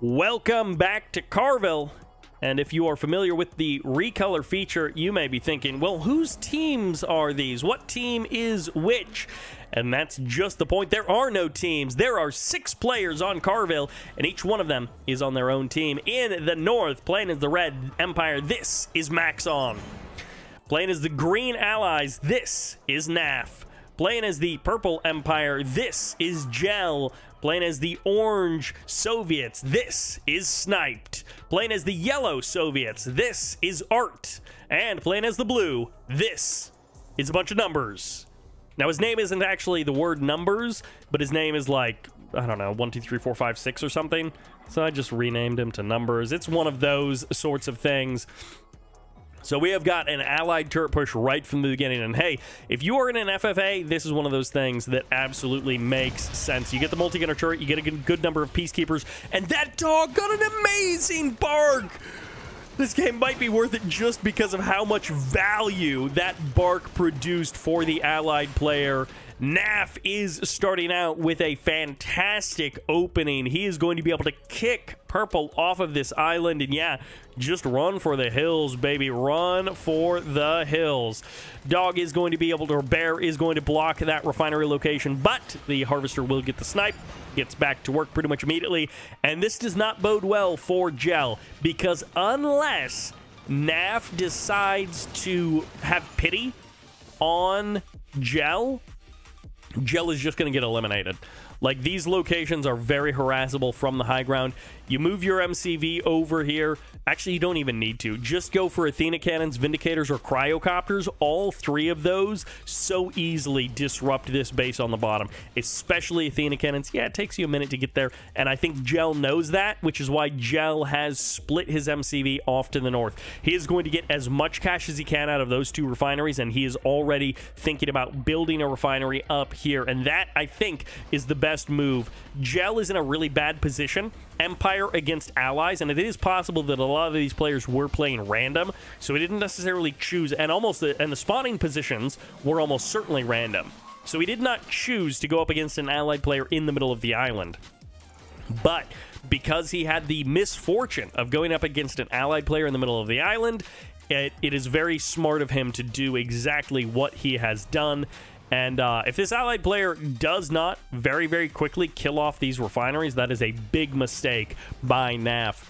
Welcome back to Carville. And if you are familiar with the recolor feature, you may be thinking, well, whose teams are these? What team is which? And that's just the point. There are no teams. There are 6 players on Carville, and each one of them is on their own team. In the north, playing as the Red Empire, this is Maxon. Playing as the Green Allies, this is NAF. Playing as the Purple Empire, this is Gel. Playing as the Orange Soviets, this is Sniped. Playing as the Yellow Soviets, this is Art. And playing as the Blue, this is a bunch of numbers. Now, his name isn't actually the word numbers, but his name is like, I don't know, 1, 2, 3, 4, 5, 6 or something. So I just renamed him to numbers. It's one of those sorts of things. So we have got an allied turret push right from the beginning, and hey, if you are in an FFA, this is one of those things that absolutely makes sense. You get the multi-gunner turret, you get a good number of peacekeepers, and that dog got an amazing bark! This game might be worth it just because of how much value that bark produced for the allied player. NAF is starting out with a fantastic opening. He is going to be able to kick Purple off of this island, and yeah, just run for the hills, baby. Run for the hills. Dog is going to be able to, or Bear is going to block that refinery location, but the Harvester will get the snipe, gets back to work pretty much immediately, and this does not bode well for Gel, because unless NAF decides to have pity on Gel, Gel is just going to get eliminated. Like, these locations are very harassable from the high ground. You move your MCV over here. Actually, you don't even need to. Just go for Athena cannons, Vindicators, or Cryocopters. All 3 of those so easily disrupt this base on the bottom, especially Athena cannons. Yeah, it takes you a minute to get there, and I think Gel knows that, which is why Gel has split his MCV off to the north. He is going to get as much cash as he can out of those 2 refineries, and he is already thinking about building a refinery up here, and that, I think, is the best move. Gel is in a really bad position. Empire against allies, and it is possible that a lot of these players were playing random, so he didn't necessarily choose, and the spawning positions were almost certainly random. So he did not choose to go up against an allied player in the middle of the island. But because he had the misfortune of going up against an allied player in the middle of the island, it is very smart of him to do exactly what he has done. And if this allied player does not very, very quickly kill off these refineries, that is a big mistake by NAF.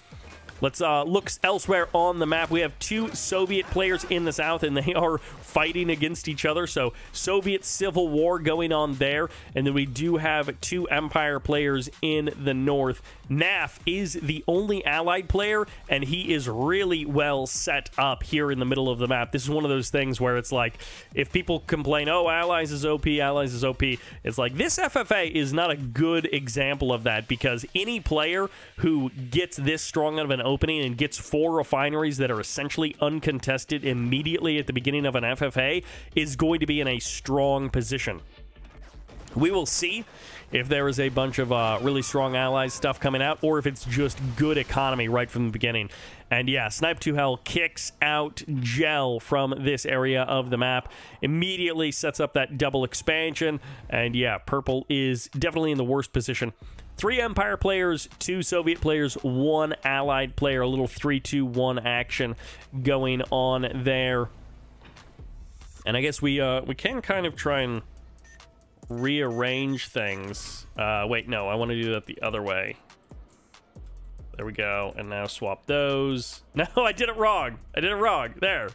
Let's look elsewhere on the map. We have 2 Soviet players in the south, and they are fighting against each other. So Soviet Civil War going on there. And then we do have 2 Empire players in the north. NAF is the only allied player, and he is really well set up here in the middle of the map. This is one of those things where it's like, if people complain, oh, allies is OP, allies is OP, it's like, this FFA is not a good example of that, because any player who gets this strong out of an opening and gets 4 refineries that are essentially uncontested immediately at the beginning of an FFA is going to be in a strong position. We will see if there is a bunch of really strong allies stuff coming out, or if it's just good economy right from the beginning. And yeah, Snipe to Hell kicks out Gel from this area of the map, immediately sets up that double expansion, and yeah, Purple is definitely in the worst position. 3 Empire players, 2 Soviet players, 1 allied player, a little 3-2-1 action going on there. And I guess we can kind of try and rearrange things. Wait, no, I want to do that the other way. There we go. And now swap those. No, I did it wrong. I did it wrong. There.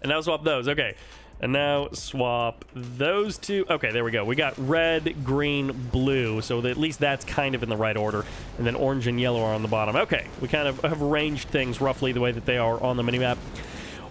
And now swap those. Okay. And now swap those 2. Okay, there we go. We got red, green, blue. So at least that's kind of in the right order. And then orange and yellow are on the bottom. Okay, we kind of have arranged things roughly the way that they are on the minimap.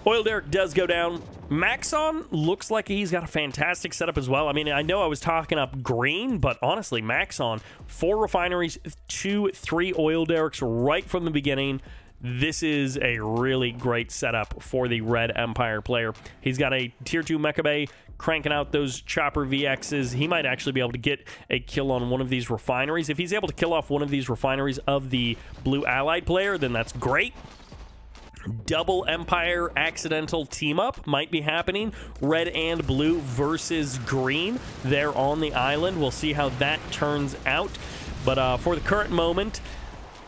Oil Derrick does go down. Maxon looks like he's got a fantastic setup as well. I mean, I know I was talking up green, but honestly, Maxon, 4 refineries, 2, 3 Oil Derricks right from the beginning. This is a really great setup for the Red Empire player. He's got a Tier 2 Mecha Bay, cranking out those Chopper VXs. He might actually be able to get a kill on one of these refineries. If he's able to kill off one of these refineries of the Blue Allied player, then that's great. Double Empire accidental team-up might be happening. Red and blue versus green there on the island. We'll see how that turns out. But for the current moment,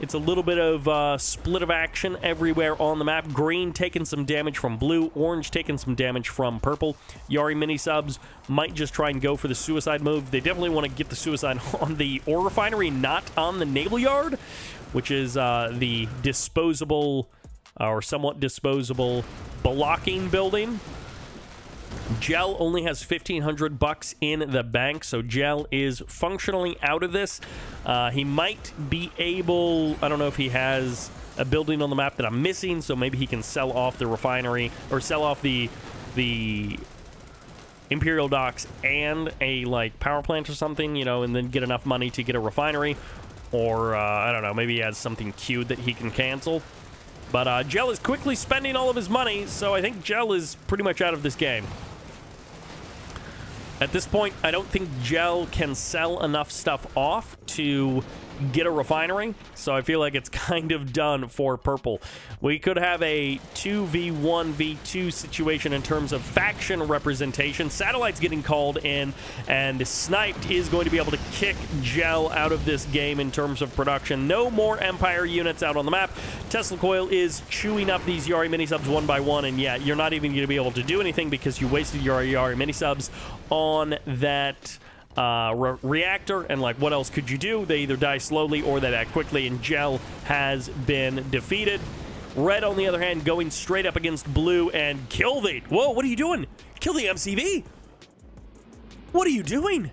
It's a little bit of split of action everywhere on the map. Green taking some damage from blue. Orange taking some damage from purple. Yari mini-subs might just try and go for the suicide move. They definitely want to get the suicide on the ore refinery, not on the naval yard, which is the disposable or somewhat disposable blocking building. Gel only has 1,500 bucks in the bank, so Gel is functionally out of this. He might be able, I don't know if he has a building on the map that I'm missing, so maybe he can sell off the refinery or sell off the Imperial Docks and a like power plant or something, you know, and then get enough money to get a refinery. Or I don't know, maybe he has something queued that he can cancel. But Gel is quickly spending all of his money, so I think Gel is pretty much out of this game. At this point, I don't think Gel can sell enough stuff off to get a refinery, so I feel like it's kind of done for purple. We could have a 2v1v2 situation in terms of faction representation. Satellite's getting called in, and Sniped is going to be able to kick Gel out of this game in terms of production. No more Empire units out on the map. Tesla Coil is chewing up these Yari mini-subs one by one, and yeah, you're not even going to be able to do anything because you wasted your Yari mini-subs on that reactor, and like what else could you do? They either die slowly or they die quickly, and Gel has been defeated. Red, on the other hand, going straight up against blue and killed it. Whoa, what are you doing? Kill the MCV. What are you doing?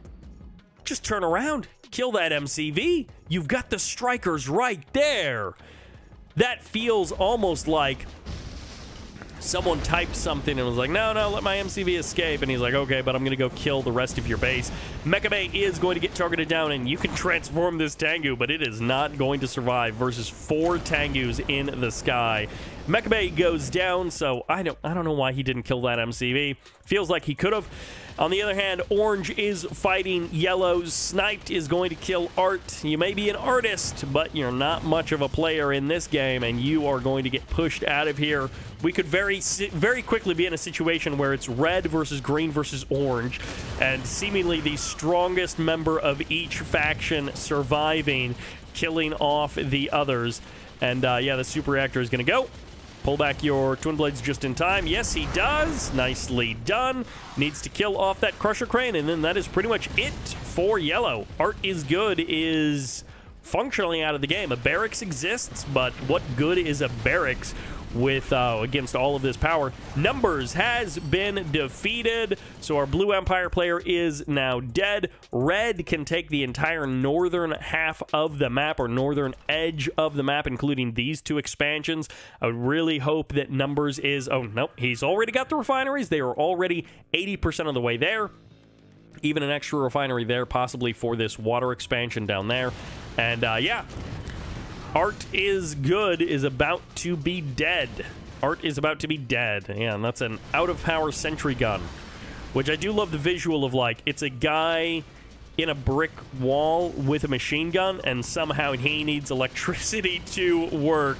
Just turn around. Kill that MCV. You've got the strikers right there. That feels almost like someone typed something and was like, no, let my MCV escape. And he's like, okay, but I'm going to go kill the rest of your base. Mecha Bay is going to get targeted down, and you can transform this Tengu, but it is not going to survive versus 4 Tengus in the sky. Mecha Bay goes down, so I don't know why he didn't kill that MCV. Feels like he could have. On the other hand, Orange is fighting Yellow. Sniped is going to kill Art. You may be an artist, but you're not much of a player in this game, and you are going to get pushed out of here. We could very quickly be in a situation where it's red versus green versus orange, and seemingly the strongest member of each faction surviving, killing off the others. And yeah, the super reactor is going to go. Pull back your twin blades just in time. Yes, he does. Nicely done. Needs to kill off that crusher crane, and then that is pretty much it for Yellow. Art is good is functionally out of the game. A barracks exists, but what good is a barracks with against all of this power? Numbers has been defeated, so our blue Empire player is now dead. Red can take the entire northern half of the map, or northern edge of the map, including these 2 expansions. I would really hope that Numbers is... oh, no, he's already got the refineries. They are already 80% of the way there. Even an extra refinery there, possibly for this water expansion down there. And yeah, Art is good is about to be dead. Art is about to be dead. Yeah, and that's an out-of-power sentry gun, which I do love the visual of, like, it's a guy in a brick wall with a machine gun, and somehow he needs electricity to work.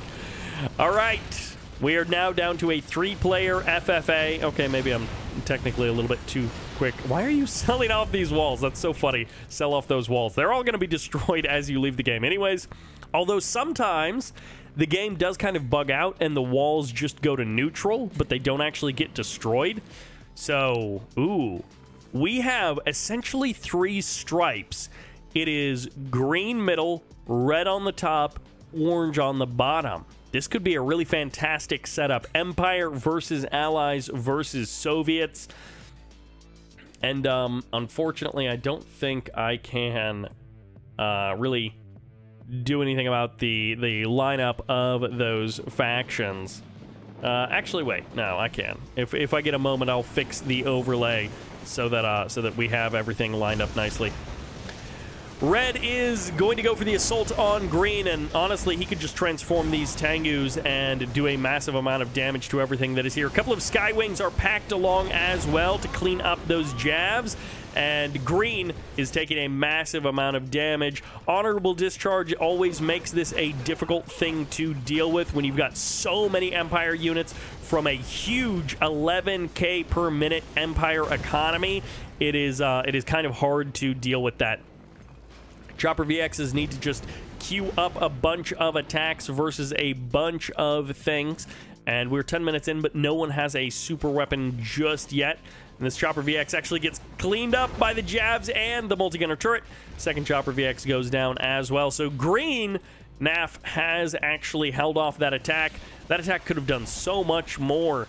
All right, we are now down to a 3-player FFA. Okay, maybe I'm technically a little bit too quick. Why are you selling off these walls? That's so funny. Sell off those walls. They're all going to be destroyed as you leave the game anyways. Although sometimes the game does kind of bug out and the walls just go to neutral, but they don't actually get destroyed. So, ooh, we have essentially 3 stripes. It is green middle, red on the top, orange on the bottom. This could be a really fantastic setup. Empire versus Allies versus Soviets. And unfortunately, I don't think I can really do anything about the lineup of those factions. Actually, wait, no, I can. If I get a moment, I'll fix the overlay so that we have everything lined up nicely. Red is going to go for the assault on green, and honestly, he could just transform these Tengus and do a massive amount of damage to everything that is here. A couple of Skywings are packed along as well to clean up those jabs, and green is taking a massive amount of damage. Honorable discharge always makes this a difficult thing to deal with when you've got so many Empire units from a huge 11k per minute Empire economy. It is kind of hard to deal with that. Chopper VXs need to just queue up a bunch of attacks versus a bunch of things. And we're 10 minutes in, but no one has a super weapon just yet. And this Chopper VX actually gets cleaned up by the jabs and the multi-gunner turret. Second Chopper VX goes down as well. So green, NAF has actually held off that attack. That attack could have done so much more,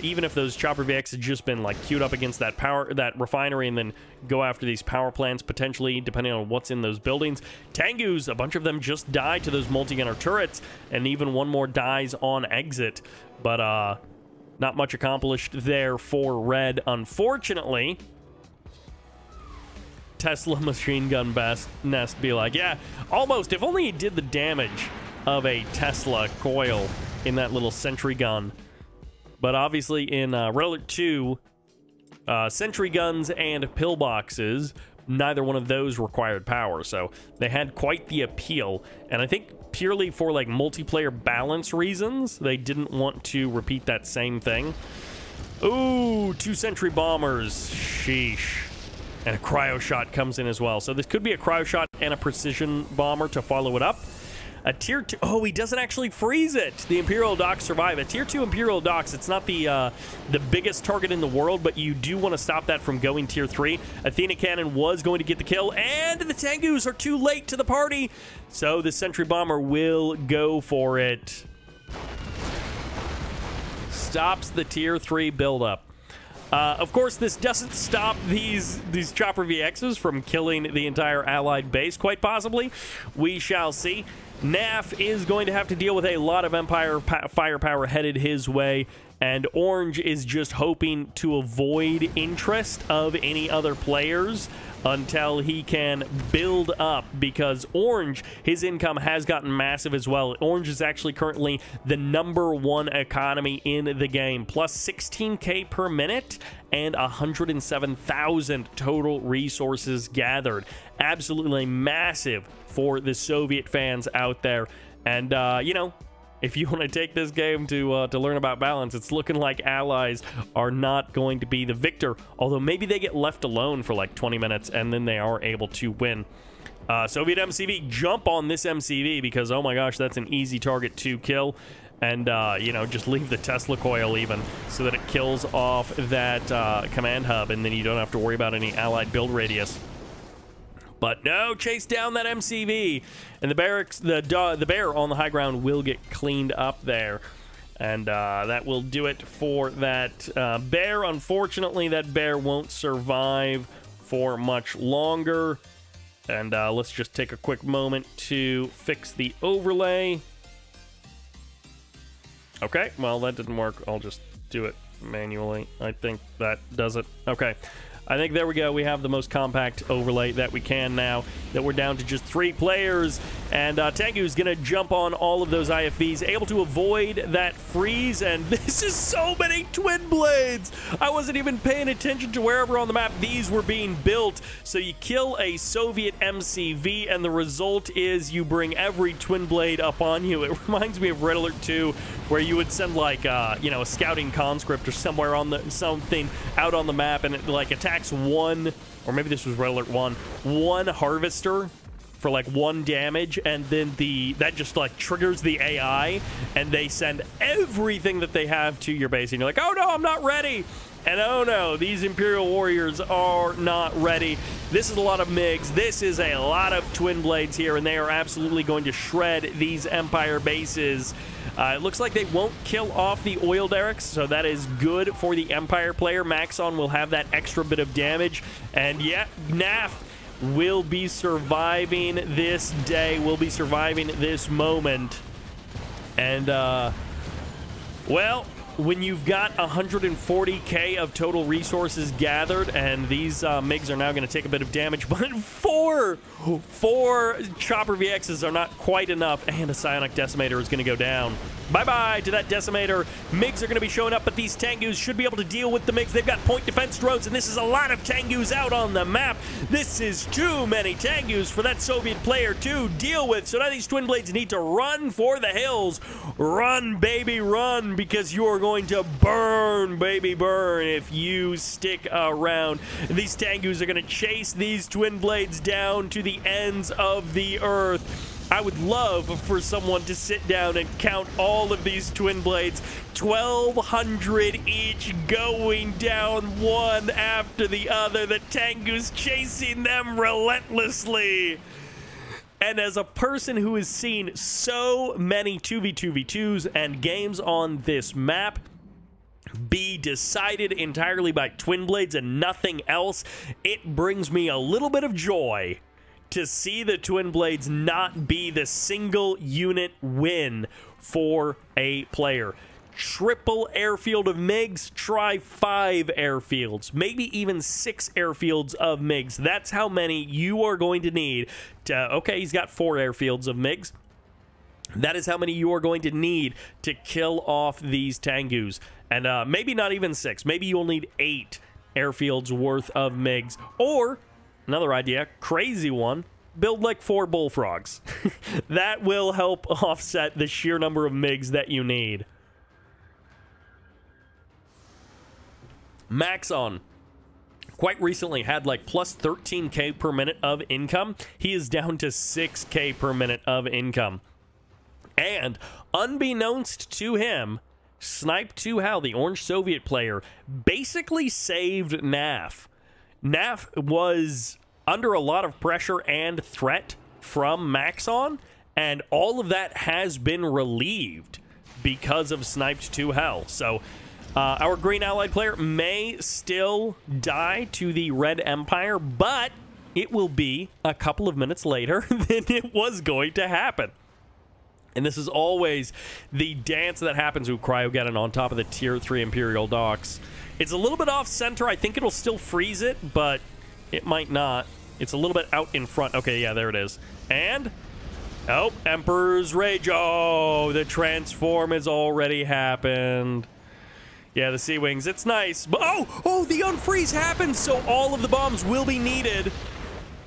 even if those Chopper VX had just been like queued up against that refinery and then go after these power plants potentially, depending on what's in those buildings. Tengus, a bunch of them just died to those multi-gunner turrets, and even one more dies on exit. But not much accomplished there for red, unfortunately. Tesla machine gun nest be like, yeah, almost. If only he did the damage of a Tesla coil in that little sentry gun. But obviously in Red Alert 2, sentry guns and pillboxes, neither one of those required power. So they had quite the appeal. And I think purely for like multiplayer balance reasons, they didn't want to repeat that same thing. Ooh, 2 sentry bombers. Sheesh. And a cryo shot comes in as well. So this could be a cryo shot and a precision bomber to follow it up. A tier 2, oh, he doesn't actually freeze it. The Imperial Docks survive. A tier 2 Imperial Docks, it's not the biggest target in the world, but you do want to stop that from going tier 3. Athena Cannon was going to get the kill, and the Tengus are too late to the party. So the Sentry Bomber will go for it. Stops the tier 3 buildup. Of course, this doesn't stop these Chopper VXs from killing the entire allied base, quite possibly. We shall see. NAF is going to have to deal with a lot of Empire firepower headed his way, and Orange is just hoping to avoid interest of any other players until he can build up, because Orange, his income has gotten massive as well. Orange is actually currently the #1 economy in the game, plus 16k per minute and 107,000 total resources gathered. Absolutely massive for the Soviet fans out there. And you know, if you want to take this game to learn about balance, it's looking like allies are not going to be the victor, although maybe they get left alone for like 20 minutes and then they are able to win. Soviet MCV, jump on this MCV, because oh my gosh, that's an easy target to kill. And you know, just leave the Tesla coil even, so that it kills off that command hub, and then you don't have to worry about any allied build radius. But no, chase down that MCV, and the barracks, the bear on the high ground will get cleaned up there, and that will do it for that bear. Unfortunately, that bear won't survive for much longer, and let's just take a quick moment to fix the overlay. Okay, well, that didn't work. I'll just do it manually. I think that does it. Okay. I think there we go. We have the most compact overlay that we can now, that we're down to just 3 players. And Tengu is going to jump on all of those IFVs, able to avoid that freeze. And this is so many twin blades. I wasn't even paying attention to wherever on the map these were being built. So you kill a Soviet MCV, and the result is you bring every twin blade up on you. It reminds me of Red Alert 2, where you would send like, you know, a scouting conscript or somewhere on the something out on the map, and it like attacks one, or maybe this was Red Alert 1, one harvester for like 1 damage, and then that just like triggers the AI, and they send everything that they have to your base, and you're like, oh no, I'm not ready. And oh no, these Imperial Warriors are not ready. This is a lot of MiGs. This is a lot of twin blades here, and they are absolutely going to shred these Empire bases. It looks like they won't kill off the oil derricks, so that is good for the Empire player. Maxon will have that extra bit of damage. And yeah, NAF will be surviving this day, will be surviving this moment. And, well, when you've got 140k of total resources gathered, and these MiGs are now going to take a bit of damage, but four Chopper VXs are not quite enough, and a Psionic Decimator is going to go down. Bye-bye to that Decimator. MiGs are going to be showing up, but these Tengus should be able to deal with the MiGs. They've got point defense drones, and this is a lot of Tengus out on the map. This is too many Tengus for that Soviet player to deal with. So now these twin blades need to run for the hills. Run, baby, run, because you are going to burn, baby, burn if you stick around. These Tengus are going to chase these twin blades down to the ends of the earth. I would love for someone to sit down and count all of these twin blades, 1,200 each, going down one after the other. The Tengu's chasing them relentlessly. And as a person who has seen so many 2v2v2s and games on this map be decided entirely by twin blades and nothing else, it brings me a little bit of joy to see the twin blades not be the single unit win for a player. Triple airfield of MiGs, try 5 airfields, maybe even 6 airfields of MiGs. That's how many you are going to need to, okay, he's got 4 airfields of MiGs. That is how many you are going to need to kill off these Tengus. And maybe not even 6, maybe you'll need 8 airfields worth of MiGs. Or, another idea, crazy one, build like 4 bullfrogs. That will help offset the sheer number of MiGs that you need. Maxon quite recently had like plus 13k per minute of income. He is down to 6k per minute of income. And unbeknownst to him, Snipe2Hell, the Orange Soviet player, basically saved NAF. NAF was under a lot of pressure and threat from Maxon, and all of that has been relieved because of Snipe2Hell. So our Green Allied player may still die to the Red Empire, but it will be a couple of minutes later than it was going to happen. And this is always the dance that happens with Cryogeddon on top of the Tier 3 Imperial Docks. It's a little bit off-center. I think it'll still freeze it, but it might not. It's a little bit out in front. Okay, yeah, there it is. And, oh, Emperor's Rage. Oh, the transform has already happened. Yeah, the Sea Wings, it's nice. But, oh, the unfreeze happens, so all of the bombs will be needed.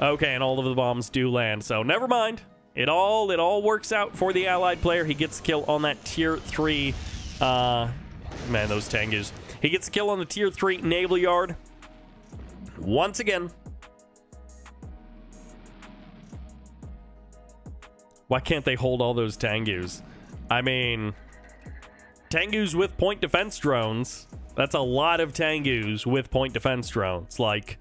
Okay, and all of the bombs do land, so never mind. It all works out for the Allied player. He gets the kill on that Tier 3, man, those Tengus. He gets the kill on the Tier 3 Naval Yard. Once again. Why can't they hold all those Tengus? I mean, Tengus with point defense drones. That's a lot of Tengus with point defense drones. Like,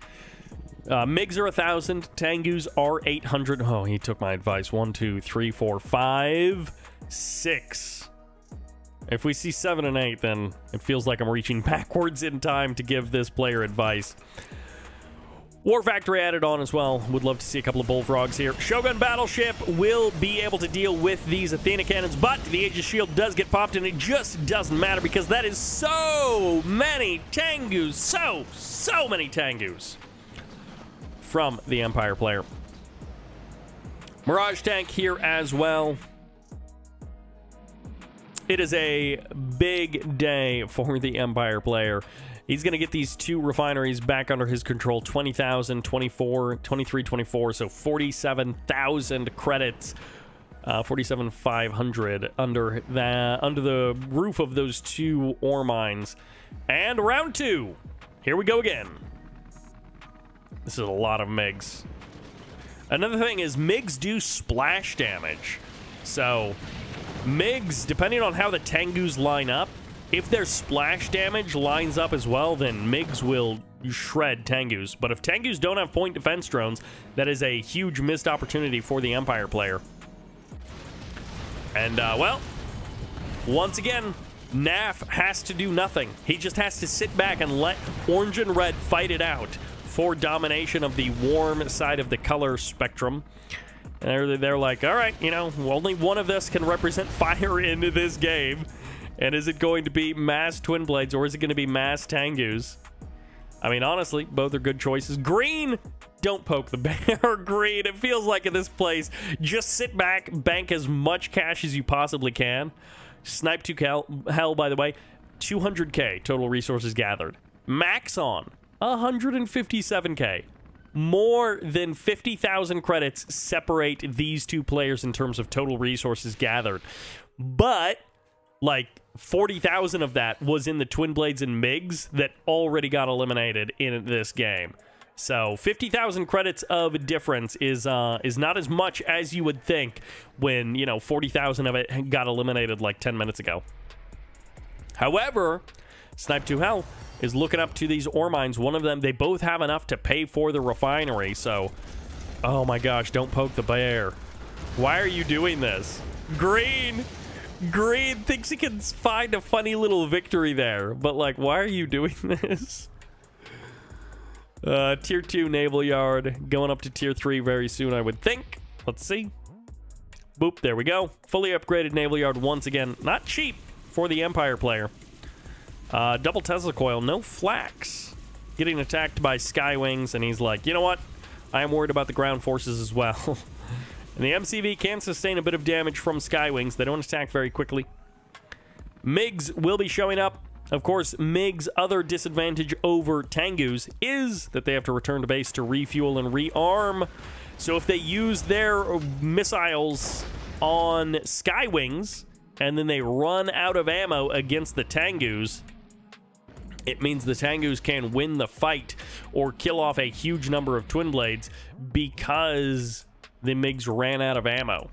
MiGs are 1,000, Tengus are 800. Oh, he took my advice. 1, 2, 3, 4, 5, 6. If we see 7 and 8, then it feels like I'm reaching backwards in time to give this player advice. War Factory added on as well. Would love to see a couple of bullfrogs here. Shogun Battleship will be able to deal with these Athena cannons, but the Aegis Shield does get popped, and it just doesn't matter because that is so many Tengus. So many Tengus from the Empire player. Mirage tank here as well. It is a big day for the Empire player. He's going to get these 2 refineries back under his control. 20,000, 24, 23, 24. So 47,000 credits. 47,500 under the roof of those 2 ore mines. And round 2. Here we go again. This is a lot of MiGs. Another thing is MiGs do splash damage. So MiGs, depending on how the Tengus line up, if their splash damage lines up as well, then MiGs will shred Tengus. But if Tengus don't have point defense drones, that is a huge missed opportunity for the Empire player. And, well, once again, NAF has to do nothing. He just has to sit back and let Orange and Red fight it out for domination of the warm side of the color spectrum. And they're like, all right, you know, only one of us can represent fire into this game. And is it going to be mass twin blades or is it going to be mass Tengus? I mean, honestly, both are good choices. Green, don't poke the bear. Green, it feels like in this place, just sit back, bank as much cash as you possibly can. Snipe2Hell, by the way, 200k total resources gathered. Maxon, 157k. More than 50,000 credits separate these 2 players in terms of total resources gathered. But, like, 40,000 of that was in the Twin Blades and MiGs that already got eliminated in this game. So 50,000 credits of difference is not as much as you would think when, you know, 40,000 of it got eliminated like 10 minutes ago. However, Snipe2Hell is looking up to these ore mines. One of them, they both have enough to pay for the refinery. So, oh my gosh, don't poke the bear. Why are you doing this? Green thinks he can find a funny little victory there. But, like, why are you doing this? Tier 2 Naval Yard. Going up to Tier 3 very soon, I would think. Let's see. Boop, there we go. Fully upgraded Naval Yard once again. Not cheap for the Empire player. Double Tesla coil, no flax. Getting attacked by Skywings, and he's like, you know what? I am worried about the ground forces as well. And the MCV can sustain a bit of damage from Skywings. They don't attack very quickly. MiGs will be showing up. Of course, MiG's other disadvantage over Tengus is that they have to return to base to refuel and rearm. So if they use their missiles on Skywings, and then they run out of ammo against the Tengus, it means the Tengus can win the fight or kill off a huge number of Twin Blades because the MiGs ran out of ammo.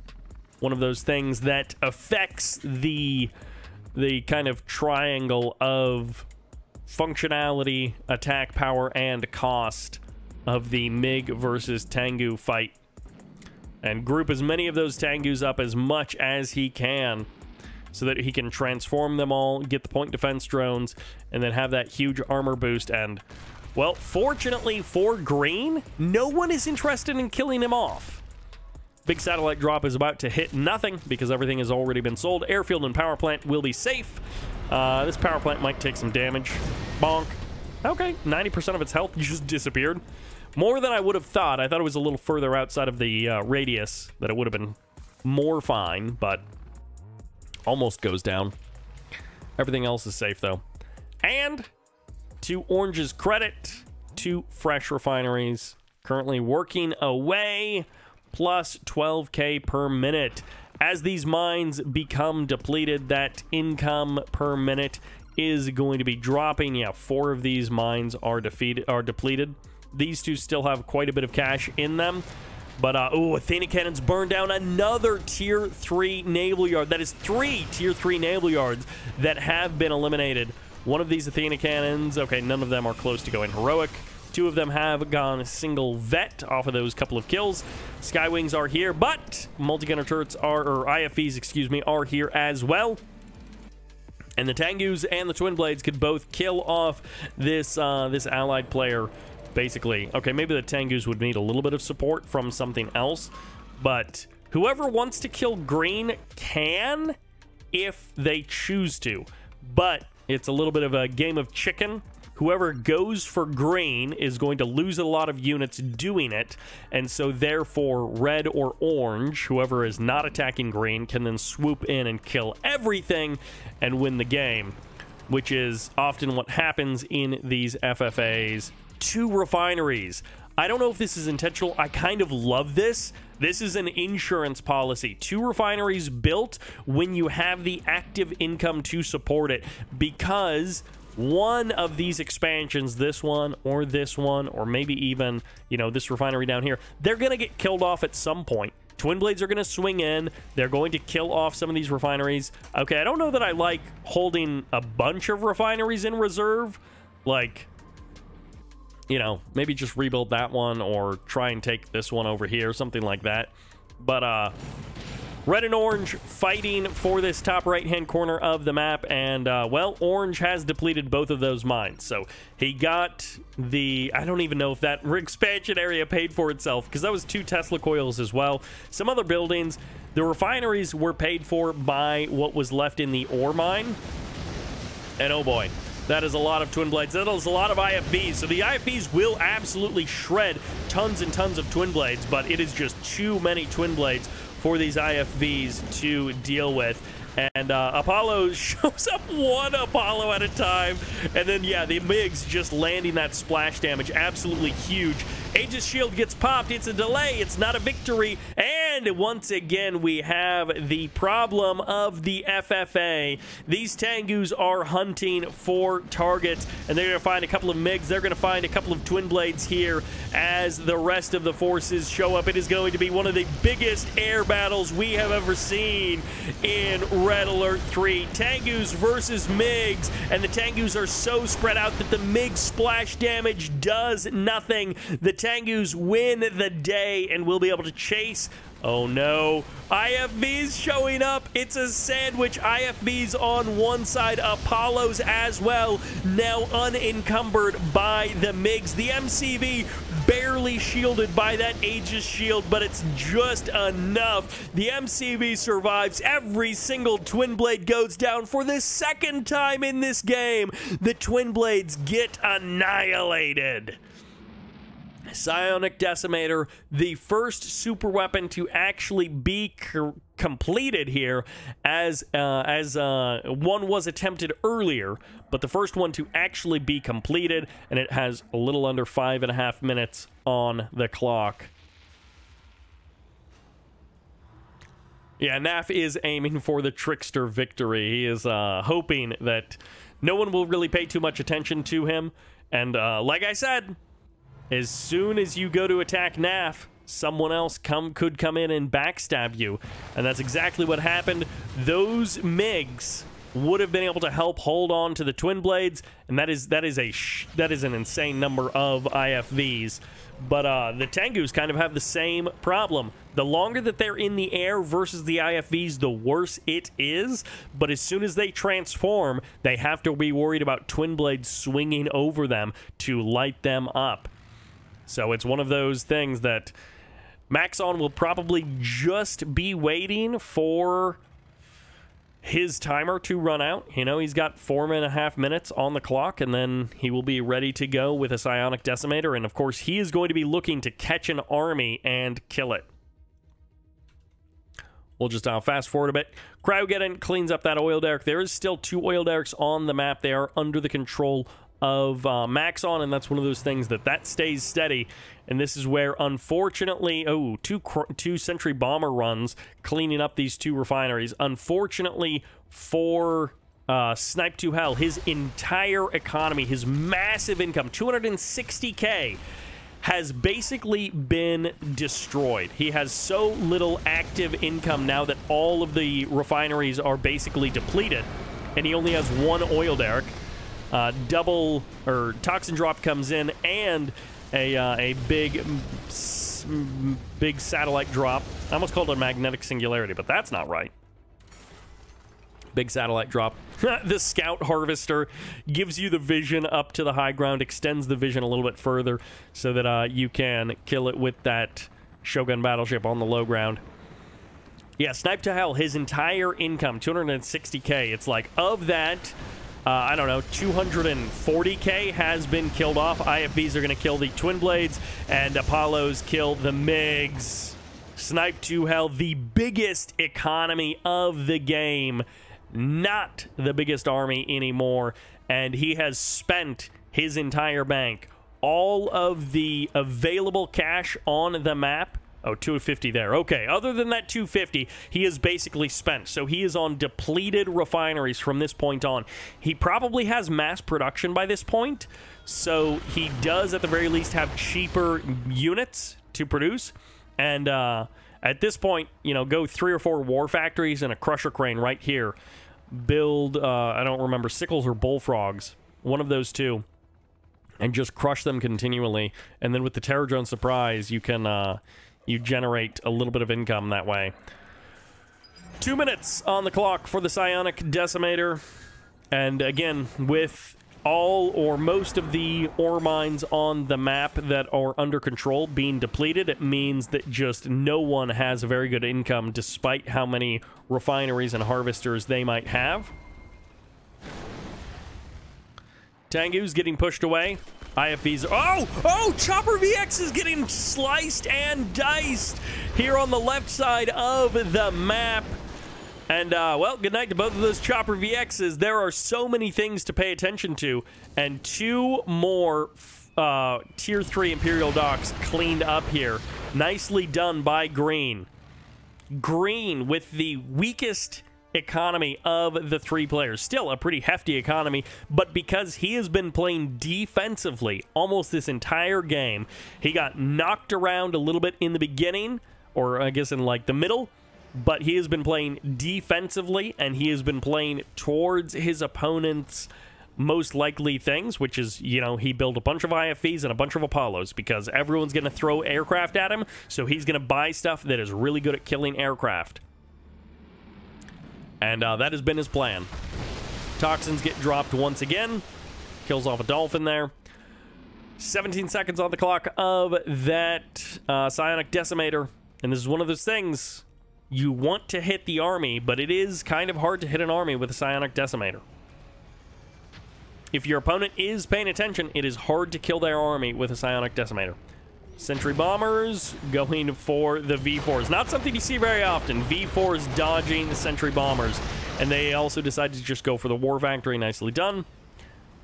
One of those things that affects the kind of triangle of functionality, attack power, and cost of the MiG versus Tengu fight. And group as many of those Tengus up as much as he can so that he can transform them all, get the point defense drones, and then have that huge armor boost. And, well, fortunately for Green, no one is interested in killing him off. Big satellite drop is about to hit nothing because everything has already been sold. Airfield and power plant will be safe. This power plant might take some damage. Bonk. Okay, 90% of its health just disappeared. More than I would have thought. I thought it was a little further outside of the radius that it would have been more fine, but almost goes down. Everything else is safe, though. And to Orange's credit, 2 fresh refineries currently working away, plus 12k per minute. As these mines become depleted, that income per minute is going to be dropping. Yeah, 4 of these mines are depleted. These 2 still have quite a bit of cash in them. But, Athena Cannons burned down another Tier 3 Naval Yard. That is 3 Tier 3 Naval Yards that have been eliminated. One of these Athena Cannons, okay, none of them are close to going heroic. 2 of them have gone single vet off of those couple of kills. Skywings are here, but multi-gunner turrets are, or IFVs, excuse me, are here as well. And the Tengus and the Twin Blades could both kill off this this allied player, basically. Okay, maybe the Tengus would need a little bit of support from something else, but whoever wants to kill Green can if they choose to. But it's a little bit of a game of chicken. Whoever goes for Green is going to lose a lot of units doing it, and so therefore red or orange, whoever is not attacking Green, can then swoop in and kill everything and win the game, which is often what happens in these FFAs. 2 refineries. I don't know if this is intentional. I kind of love this. This is an insurance policy. 2 refineries built when you have the active income to support it, because one of these expansions, this one, or maybe even, you know, this refinery down here, they're going to get killed off at some point. Twin Blades are going to swing in. They're going to kill off some of these refineries. Okay, I don't know that I like holding a bunch of refineries in reserve. Like, you know, maybe just rebuild that one or try and take this one over here, something like that. But, red and orange fighting for this top right-hand corner of the map, and, well, orange has depleted both of those mines. So he got the, I don't even know if that expansion area paid for itself, because that was 2 Tesla coils as well. Some other buildings, the refineries were paid for by what was left in the ore mine. And oh boy, that is a lot of Twin Blades. That is a lot of IFVs. So the IFVs will absolutely shred tons and tons of Twin Blades, but it is just too many Twin Blades for these IFVs to deal with. And Apollo shows up 1 Apollo at a time. And then, yeah, the MiGs just landing that splash damage. Absolutely huge. Aegis Shield gets popped. It's a delay. It's not a victory. And And once again, we have the problem of the FFA. These Tengus are hunting for targets, and they're going to find a couple of MiGs. They're going to find a couple of Twin Blades here as the rest of the forces show up. It is going to be one of the biggest air battles we have ever seen in Red Alert 3. Tengus versus MiGs, and the Tengus are so spread out that the MiG splash damage does nothing. The Tengus win the day, and we'll be able to chase. Oh no, IFVs showing up. It's a sandwich. IFVs on one side, Apollos as well, now unencumbered by the MiGs. The MCV barely shielded by that Aegis shield, but it's just enough. The MCV survives. Every single Twin Blade goes down for the second time in this game. The Twin Blades get annihilated. Psionic Decimator, the first super weapon to actually be completed here, as one was attempted earlier, but the first one to actually be completed, and it has a little under 5.5 minutes on the clock. Yeah, Naf is aiming for the Trickster victory. He is hoping that no one will really pay too much attention to him, and like I said, as soon as you go to attack Naf, someone else could come in and backstab you. And that's exactly what happened. Those MiGs would have been able to help hold on to the Twin Blades, and that is an insane number of IFVs. But the Tengus kind of have the same problem. The longer that they're in the air versus the IFVs, the worse it is. But as soon as they transform, they have to be worried about Twin Blades swinging over them to light them up. So it's one of those things that Maxon will probably just be waiting for his timer to run out. You know, he's got 4.5 minutes on the clock, and then he will be ready to go with a Psionic Decimator. And, of course, he is going to be looking to catch an army and kill it. We'll just fast forward a bit. Cryogeddon cleans up that oil derrick. There is still 2 oil derricks on the map. They are under the control of Maxon, and that's one of those things that stays steady. And this is where, unfortunately, two Sentry Bomber runs cleaning up these 2 refineries. Unfortunately for Snipe to Hell, his entire economy, his massive income, 260K, has basically been destroyed. He has so little active income now that all of the refineries are basically depleted, and he only has 1 oil derrick. Toxin drop comes in, and a big satellite drop. I almost called it a magnetic singularity, but that's not right. Big satellite drop. The Scout Harvester gives you the vision up to the high ground, extends the vision a little bit further so that you can kill it with that Shogun battleship on the low ground. Yeah, Snipe to Hell, his entire income, 260K. It's like, of that, I don't know, 240K has been killed off. IFVs are going to kill the Twin Blades, and Apollos kill the MiGs. Snipe to Hell, the biggest economy of the game, not the biggest army anymore, and he has spent his entire bank. All of the available cash on the map. Oh, 250 there. Okay, other than that 250, he is basically spent. So he is on depleted refineries from this point on. He probably has mass production by this point, so he does at the very least have cheaper units to produce. And at this point, you know, go 3 or 4 war factories and a crusher crane right here. Build, I don't remember, sickles or bullfrogs. One of those 2. And just crush them continually. And then with the Terror Drone Surprise, you can... you generate a little bit of income that way. 2 minutes on the clock for the Psionic Decimator. And again, with all or most of the ore mines on the map that are under control being depleted, it means that just no one has a very good income despite how many refineries and harvesters they might have. Tengu's getting pushed away. IFVs. Oh, Chopper VX is getting sliced and diced here on the left side of the map. And, well, good night to both of those Chopper VXs. There are so many things to pay attention to. And 2 more Tier 3 Imperial Docks cleaned up here. Nicely done by Green. Green with the weakest economy of the three players. Still a pretty hefty economy, but because he has been playing defensively almost this entire game, he got knocked around a little bit in the beginning, or I guess in like the middle, but he has been playing defensively, and he has been playing towards his opponent's most likely things, which is, you know, he built a bunch of IFVs and a bunch of Apollos because everyone's going to throw aircraft at him, so he's going to buy stuff that is really good at killing aircraft. And that has been his plan. Toxins get dropped once again. Kills off a dolphin there. 17 seconds on the clock of that psionic decimator. And this is one of those things, you want to hit the army, but it is kind of hard to hit an army with a psionic decimator. If your opponent is paying attention, it is hard to kill their army with a psionic decimator. Sentry bombers going for the V4s. Not something you see very often. V4s dodging the sentry bombers. And they also decided to just go for the war factory. Nicely done.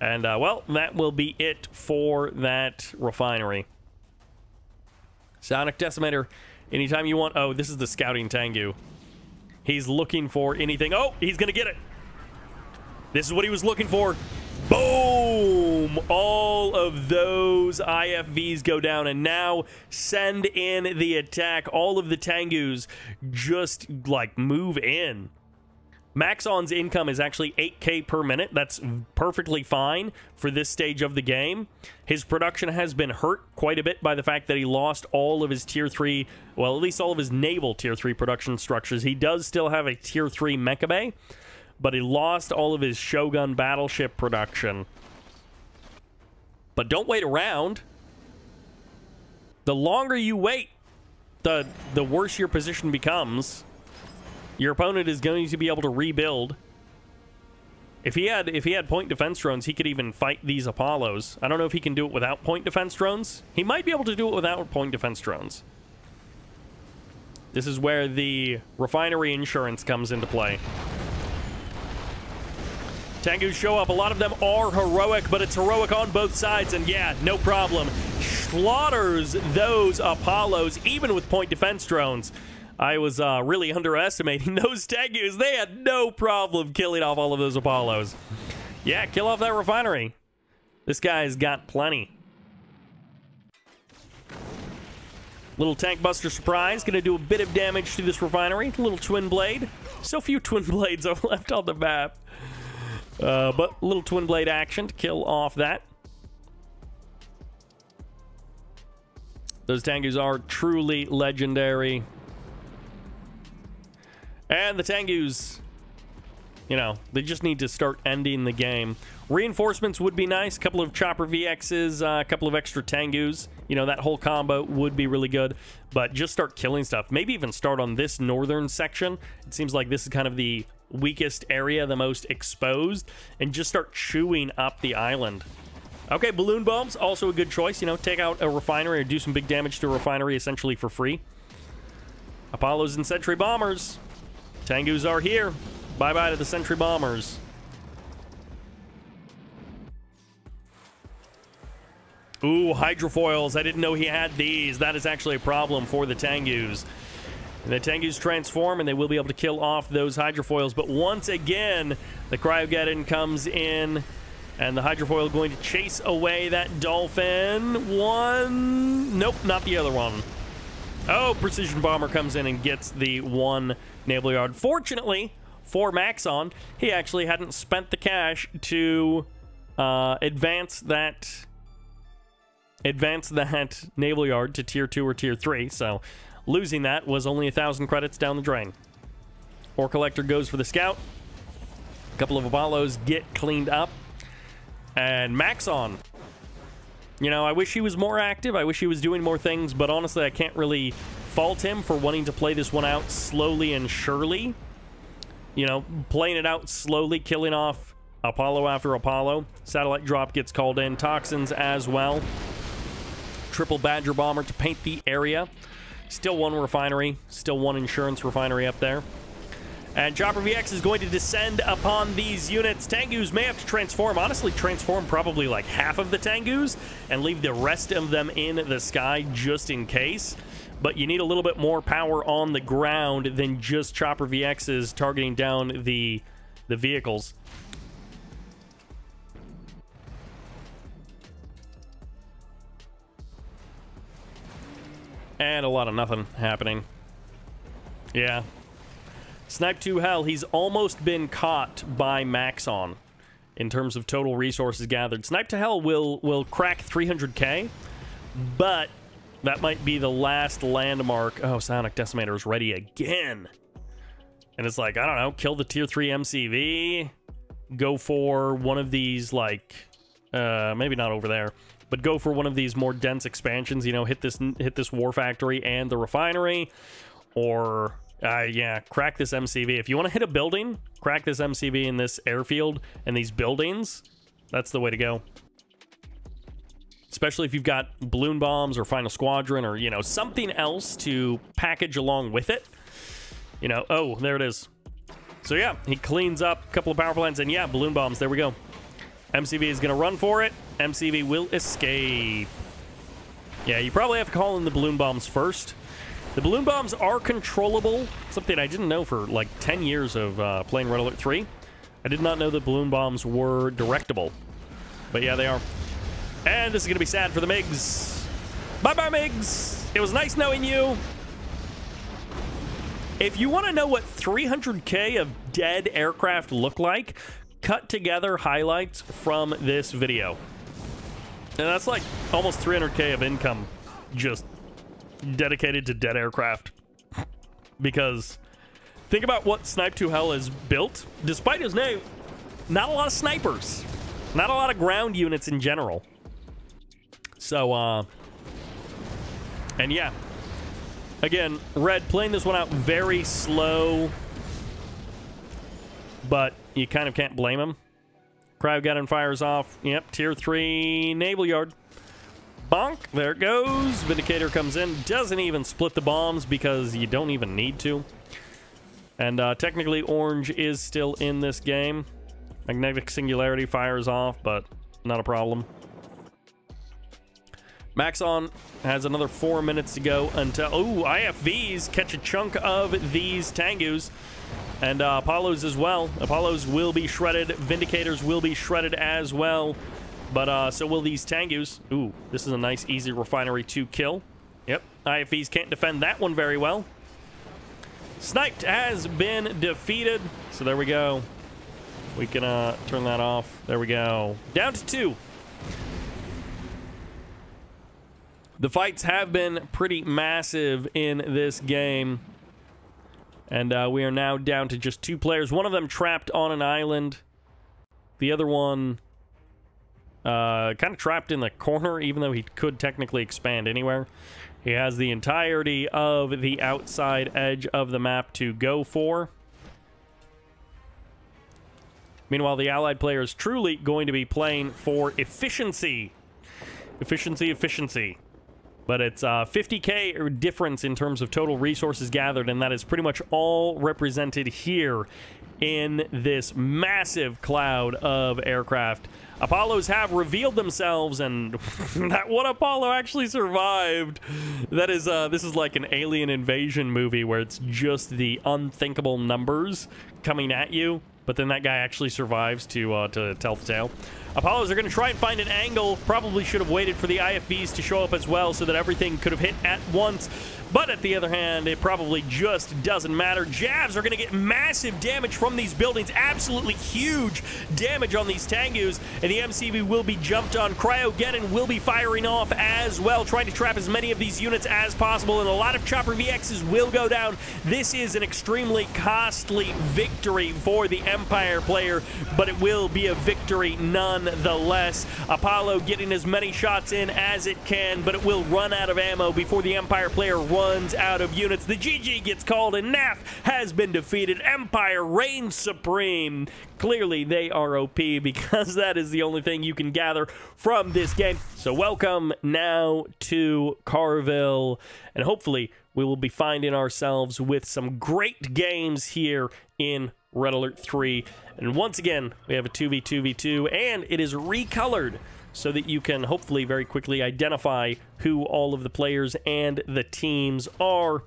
And, well, that will be it for that refinery. Psionic decimator. Anytime you want... Oh, this is the scouting Tengu. He's looking for anything. Oh, he's going to get it. This is what he was looking for. Boom! All of those IFVs go down, and now send in the attack. All of the Tengus just, like, move in. Maxon's income is actually 8K per minute. That's perfectly fine for this stage of the game. His production has been hurt quite a bit by the fact that he lost all of his Tier 3, well, at least all of his naval Tier 3 production structures. He does still have a Tier 3 mecha bay, but he lost all of his Shogun battleship production. But don't wait around. The longer you wait, the worse your position becomes. Your opponent is going to be able to rebuild. If he had point defense drones, he could even fight these Apollos. I don't know if he can do it without point defense drones. He might be able to do it without point defense drones. This is where the refinery insurance comes into play. Tengus show up. A lot of them are heroic, but it's heroic on both sides. And yeah, no problem. Slaughters those Apollos, even with point defense drones. I was really underestimating those Tengus. They had no problem killing off all of those Apollos. Yeah, kill off that refinery. This guy's got plenty. Little tank buster surprise. Gonna do a bit of damage to this refinery. Little twin blade. So few twin blades are left on the map. But little twin blade action to kill off that. Those Tengus are truly legendary. And the Tengus, you know, they just need to start ending the game. Reinforcements would be nice. A couple of chopper VXs, a couple of extra Tengus. You know, that whole combo would be really good. But just start killing stuff. Maybe even start on this northern section. It seems like this is kind of the weakest area, the most exposed, and just start chewing up the island. Okay, balloon bombs, also a good choice. You know, take out a refinery or do some big damage to a refinery essentially for free. Apollos and sentry bombers. Tengus are here. Bye-bye to the sentry bombers. Ooh, hydrofoils. I didn't know he had these. That is actually a problem for the Tengus. And the Tengus transform, and they will be able to kill off those hydrofoils. But once again, the Cryogeddon comes in, and the hydrofoil going to chase away that dolphin. One. Nope, not the other one. Oh, precision bomber comes in and gets the one naval yard. Fortunately for Maxon, he actually hadn't spent the cash to advance that naval yard to tier 2 or tier 3. So losing that was only 1,000 credits down the drain. Ore collector goes for the scout. A couple of Apollos get cleaned up. And Maxon, you know, I wish he was more active. I wish he was doing more things, but honestly, I can't really fault him for wanting to play this one out slowly and surely. You know, playing it out slowly, killing off Apollo after Apollo. Satellite drop gets called in. Toxins as well. Triple Badger bomber to paint the area. Still one refinery. Still one insurance refinery up there. And Chopper VX is going to descend upon these units. Tengus may have to transform. Honestly, transform probably like half of the Tengus and leave the rest of them in the sky just in case. but you need a little bit more power on the ground than just Chopper VXs targeting down the vehicles. And a lot of nothing happening. Yeah. Snipe 2 Hell, he's almost been caught by Maxon in terms of total resources gathered. Snipe to Hell will crack 300k, but that might be the last landmark. Oh, Sonic Decimator is ready again. And it's like, I don't know, kill the tier 3 MCV, go for one of these, like, maybe not over there, but go for one of these more dense expansions, you know, hit this War Factory and the refinery, or yeah, crack this MCV. If you want to hit a building, crack this MCV in this airfield and these buildings. That's the way to go. Especially if you've got balloon bombs or Final Squadron or, you know, something else to package along with it. You know, oh, there it is. So yeah, he cleans up a couple of power plants and yeah, balloon bombs, there we go. MCV is going to run for it. MCV will escape. Yeah, you probably have to call in the balloon bombs first. The balloon bombs are controllable. Something I didn't know for like 10 years of playing Red Alert 3. I did not know that balloon bombs were directable. But yeah, they are. And this is going to be sad for the MiGs. Bye-bye, MiGs. It was nice knowing you. If you want to know what 300k of dead aircraft look like, cut together highlights from this video. And that's like almost 300k of income just dedicated to dead aircraft. Because think about what Snipe 2 Hell has built. Despite his name, not a lot of snipers. Not a lot of ground units in general. So, and yeah. Again, Red playing this one out very slow. But you kind of can't blame him. Cryogun fires off. Yep, tier 3 naval yard. Bonk, there it goes. Vindicator comes in. Doesn't even split the bombs because you don't even need to. And technically, Orange is still in this game. Magnetic Singularity fires off, but not a problem. Maxon has another 4 minutes to go until... Oh, IFVs catch a chunk of these Tengus. And Apollos as well. Apollos will be shredded. Vindicators will be shredded as well. But so will these Tengus. Ooh, this is a nice, easy refinery to kill. Yep, IFVs can't defend that one very well. Sniped has been defeated. So there we go. We can turn that off. There we go. Down to 2. The fights have been pretty massive in this game. And we are now down to just 2 players. One of them trapped on an island. The other one kind of trapped in the corner, even though he could technically expand anywhere. He has the entirety of the outside edge of the map to go for. Meanwhile, the allied player is truly going to be playing for efficiency. Efficiency. But it's 50k difference in terms of total resources gathered, and that is pretty much all represented here in this massive cloud of aircraft. Apollos have revealed themselves, and that one Apollo actually survived. That is, this is like an alien invasion movie where it's just the unthinkable numbers coming at you, but then that guy actually survives to tell the tale. Apollos are going to try and find an angle. Probably should have waited for the IFVs to show up as well so that everything could have hit at once. But at the other hand, it probably just doesn't matter. Javs are going to get massive damage from these buildings. Absolutely huge damage on these Tengus. And the MCV will be jumped on. Cryogeddon will be firing off as well, trying to trap as many of these units as possible. And a lot of Chopper VXs will go down. This is an extremely costly victory for the Empire player, but it will be a victory nonetheless. Apollo getting as many shots in as it can, but it will run out of ammo before the Empire player runs out of units. The GG gets called and NAF has been defeated. Empire reigns supreme. Clearly they are OP because that is the only thing you can gather from this game. So welcome now to Carville, and hopefully we will be finding ourselves with some great games here in Red Alert 3. And once again, we have a 2v2v2, and it is recolored. so that you can hopefully very quickly identify who all of the players and the teams are.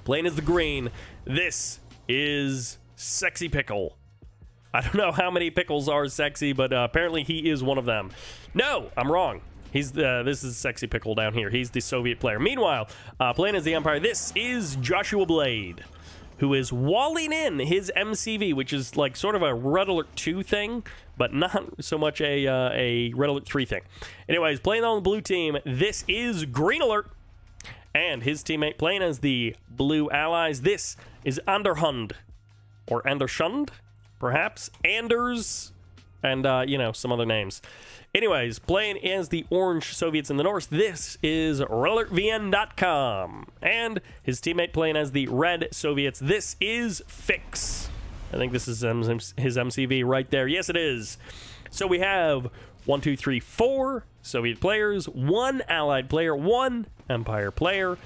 Playing as the green, this is SexyPickle. I don't know how many pickles are sexy, but apparently he is one of them. No, I'm wrong. This is SexyPickle down here. He's the Soviet player. Meanwhile, playing as the Empire, this is JoshuaBlade, who is walling in his MCV, which is like sort of a Red Alert 2 thing, but not so much a Red Alert 3 thing. Anyways, playing on the blue team, this is GreenAlert, and his teammate playing as the blue allies, this is andershund, or andershund, perhaps, Anders, and, you know, some other names. Anyways, playing as the orange Soviets in the north, this is redalertvndotcom. And his teammate playing as the red Soviets, this is FIXX. I think this is his MCV right there. Yes, it is. So we have 1, 2, 3, 4 Soviet players, 1 Allied player, 1 Empire player,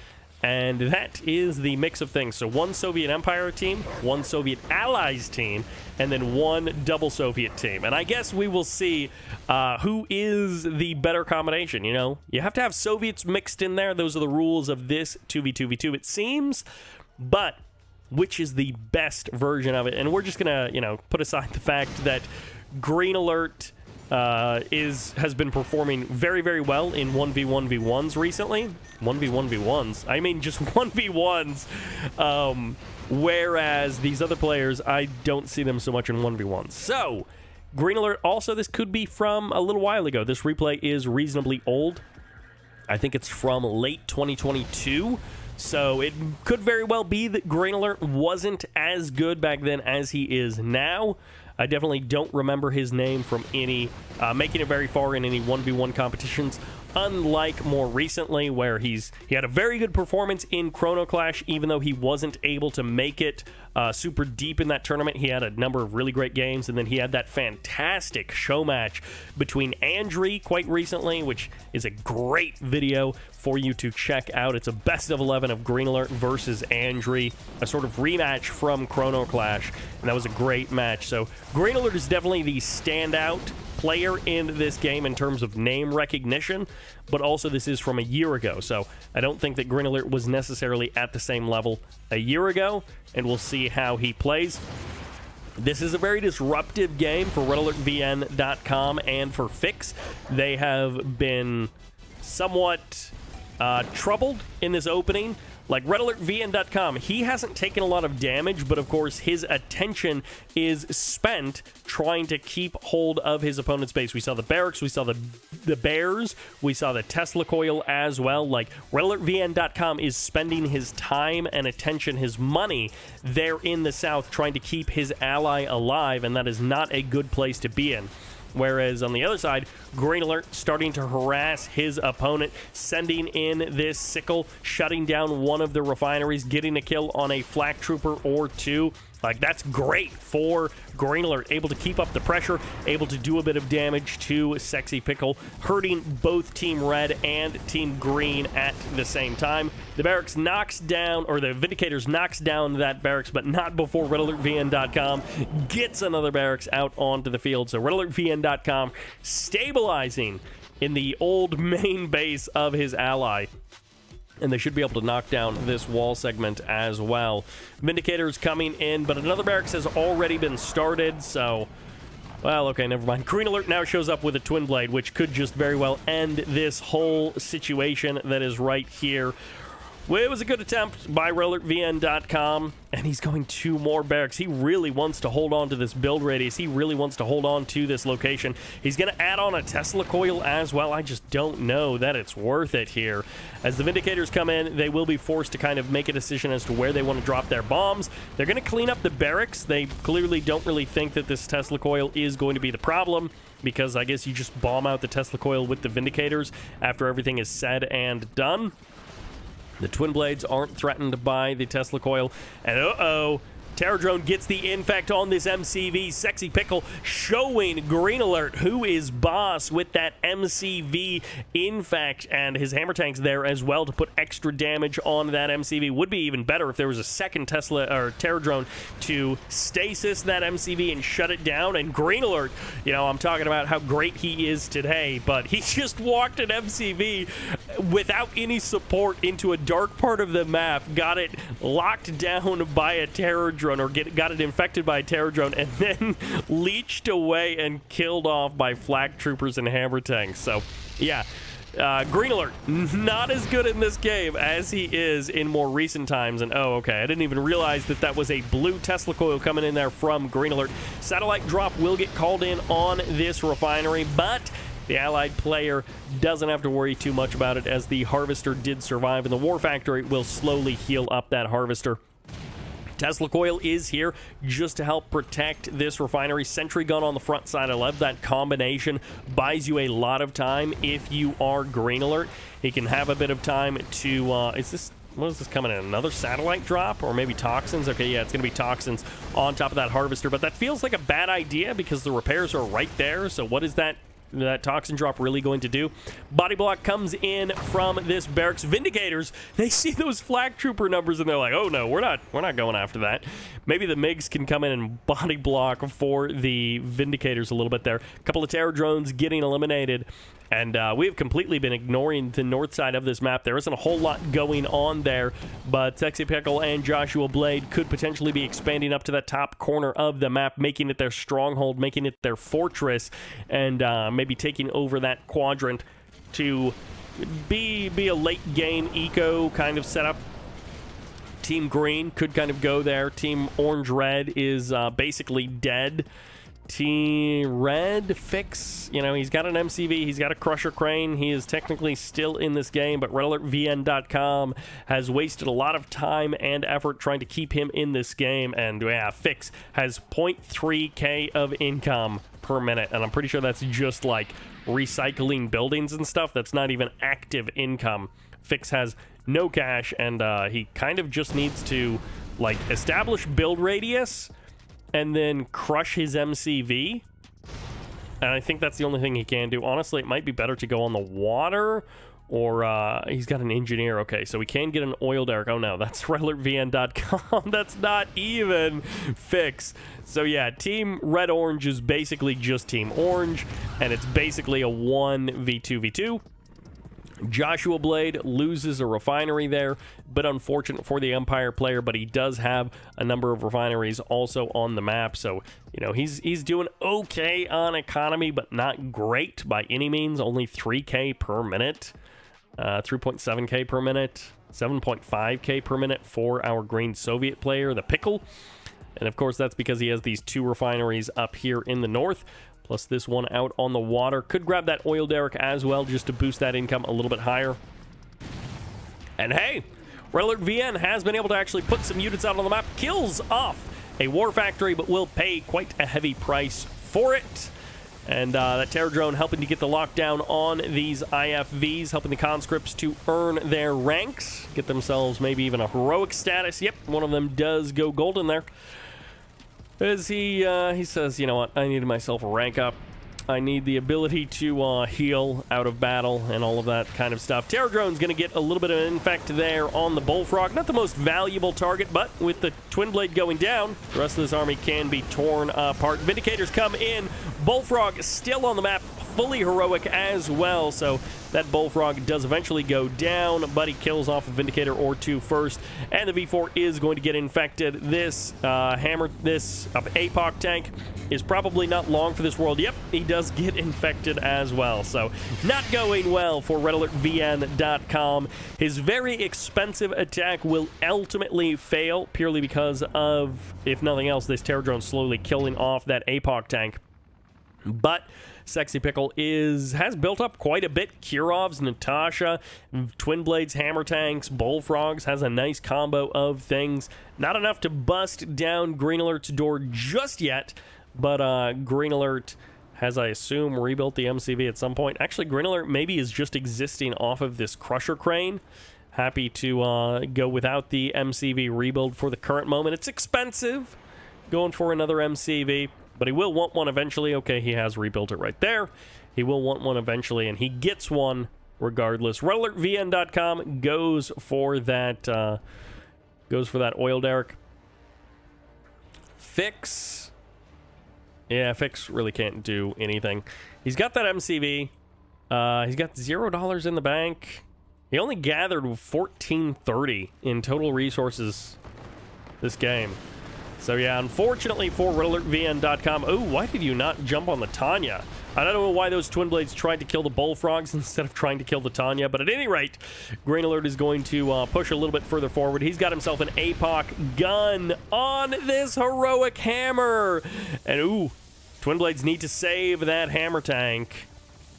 and that is the mix of things. So 1 Soviet Empire team, 1 Soviet Allies team, and then 1 double Soviet team. And I guess we will see who is the better combination, you know? You have to have Soviets mixed in there. Those are the rules of this 2v2v2, it seems. But which is the best version of it? And we're just going to, you know, put aside the fact that GreenAlert has been performing very, very well in 1v1v1s recently. 1v1v1s. I mean, just 1v1s. Whereas these other players, I don't see them so much in 1v1s. So, GreenAlert, also, this could be from a little while ago. This replay is reasonably old. I think it's from late 2022. So, it could very well be that GreenAlert wasn't as good back then as he is now. I definitely don't remember his name from any making it very far in any 1v1 competitions, unlike more recently where he had a very good performance in Chrono Clash, even though he wasn't able to make it super deep in that tournament. He had a number of really great games, and then he had that fantastic show match between Andri quite recently, which is a great video for you to check out. It's a best of 11 of GreenAlert versus Andri, a sort of rematch from Chrono Clash, and that was a great match. So GreenAlert is definitely the standout player in this game in terms of name recognition, but also this is from a year ago, so I don't think that GreenAlert was necessarily at the same level a year ago, and we'll see how he plays. This is a very disruptive game for redalertvndotcom and for FIXX. They have been somewhat troubled in this opening. Like redalertvndotcom, he hasn't taken a lot of damage, but of course his attention is spent trying to keep hold of his opponent's base. We saw the barracks, we saw the bears, we saw the Tesla coil as well. Like redalertvndotcom is spending his time and attention, his money there in the south trying to keep his ally alive, and that is not a good place to be in. Whereas on the other side, GreenAlert starting to harass his opponent, sending in this sickle, shutting down one of the refineries, getting a kill on a flak trooper or 2. Like, that's great for GreenAlert, able to keep up the pressure, able to do a bit of damage to SexyPickle, hurting both Team Red and Team Green at the same time. The barracks knocks down, or the Vindicators knocks down that barracks, but not before redalertvndotcom gets another barracks out onto the field. So redalertvndotcom stabilizing in the old main base of his ally. And they should be able to knock down this wall segment as well. Vindicators coming in, but another barracks has already been started, so... Well, okay, never mind. GreenAlert now shows up with a Twin Blade, which could just very well end this whole situation that is right here. Well, it was a good attempt by redalertvndotcom, and he's going 2 more barracks. He really wants to hold on to this build radius. He really wants to hold on to this location. He's going to add on a Tesla coil as well. I just don't know that it's worth it here. As the Vindicators come in, they will be forced to kind of make a decision as to where they want to drop their bombs. They're going to clean up the barracks. They clearly don't really think that this Tesla coil is going to be the problem, because I guess you just bomb out the Tesla coil with the Vindicators after everything is said and done. The Twin Blades aren't threatened by the Tesla coil. And Terror Drone gets the infect on this MCV. SexyPickle showing GreenAlert who is boss with that MCV infect, and his hammer tank's there as well to put extra damage on that MCV. Would be even better if there was a second Tesla or Terror Drone to stasis that MCV and shut it down. And GreenAlert, you know, I'm talking about how great he is today, but he just walked an MCV without any support into a dark part of the map, got it locked down by a Terror Drone, or got it infected by a Terror Drone, and then leeched away and killed off by flak troopers and hammer tanks. So, yeah. GreenAlert, not as good in this game as he is in more recent times. And oh, okay, I didn't even realize that that was a blue Tesla coil coming in there from GreenAlert. Satellite drop will get called in on this refinery, but the allied player doesn't have to worry too much about it, as the harvester did survive, and the war factory will slowly heal up that harvester. Tesla coil is here just to help protect this refinery. Sentry gun on the front side. I love that combination. Buys you a lot of time if you are GreenAlert. He can have a bit of time to... what is this coming in? Another satellite drop? Or maybe toxins? Okay, yeah, it's going to be toxins on top of that harvester. But that feels like a bad idea because the repairs are right there. So what is that toxin drop really going to do? Body block comes in from this barracks. Vindicators, they see those flak trooper numbers and they're like, oh no, we're not going after that. Maybe the MiGs can come in and body block for the Vindicators a little bit there. A couple of Terror Drones getting eliminated, and we have completely been ignoring the north side of this map. There isn't a whole lot going on there, but SexyPickle and JoshuaBlade could potentially be expanding up to that top corner of the map, making it their stronghold, making it their fortress, and maybe taking over that quadrant to be a late game eco kind of setup. Team Green could kind of go there. Team Orange-Red is basically dead. Team Red, FIXX, you know, he's got an MCV, he's got a Crusher Crane, he is technically still in this game, but redalertvndotcom has wasted a lot of time and effort trying to keep him in this game, and yeah, FIXX has 0.3k of income per minute, and I'm pretty sure that's just like recycling buildings and stuff. That's not even active income. FIXX has no cash, and he kind of just needs to like establish build radius and then crush his MCV. And I think that's the only thing he can do. Honestly, it might be better to go on the water, or he's got an engineer. Okay, so we can get an oil derrick. Oh no, that's redalertvndotcom. That's not even FIXX. So yeah, Team Red-Orange is basically just Team Orange, and it's basically a 1v2v2. JoshuaBlade loses a refinery there, but unfortunate for the Empire player, but he does have a number of refineries also on the map, so, you know, he's doing okay on economy, but not great by any means. Only 3k per minute, 3.7k per minute, 7.5k per minute for our green Soviet player, the Pickle. And of course, that's because he has these two refineries up here in the north, plus this one out on the water. Could grab that oil derrick as well, just to boost that income a little bit higher. And hey, redalertvn has been able to actually put some units out on the map. Kills off a war factory, but will pay quite a heavy price for it. And that Terror Drone helping to get the lockdown on these IFVs, helping the conscripts to earn their ranks, get themselves maybe even a heroic status. Yep, one of them does go golden there. As he says, you know what, I needed myself a rank up. I need the ability to heal out of battle and all of that kind of stuff. Terror Drone's going to get a little bit of an infect there on the Bullfrog. Not the most valuable target, but with the Twin Blade going down, the rest of this army can be torn apart. Vindicators come in. Bullfrog still on the map, fully heroic as well, so that Bullfrog does eventually go down, but he kills off a Vindicator or two first, and the V4 is going to get infected. This APOC tank is probably not long for this world. Yep, he does get infected as well, so not going well for redalertvndotcom. His very expensive attack will ultimately fail, purely because of, if nothing else, this Terror Drone slowly killing off that APOC tank. But SexyPickle has built up quite a bit. Kurovs, Natasha, Twin Blades, Hammer Tanks, Bullfrogs, has a nice combo of things. Not enough to bust down GreenAlert's door just yet, but GreenAlert has, I assume, rebuilt the MCV at some point. Actually, GreenAlert maybe is just existing off of this Crusher Crane. happy to go without the MCV rebuild for the current moment. It's expensive going for another MCV, but he will want one eventually. Okay, he has rebuilt it right there. He will want one eventually, and he gets one regardless. redalertvndotcom goes for that oil derrick. FIXX. Yeah, FIXX really can't do anything. He's got that MCV. He's got $0 in the bank. He only gathered 1430 in total resources this game. So yeah, unfortunately for redalertvndotcom. Oh, why did you not jump on the Tanya? I don't know why those Twin Blades tried to kill the Bullfrogs instead of trying to kill the Tanya, but at any rate, GreenAlert is going to push a little bit further forward. He's got himself an APOC gun on this heroic hammer. And ooh, Twin Blades need to save that hammer tank.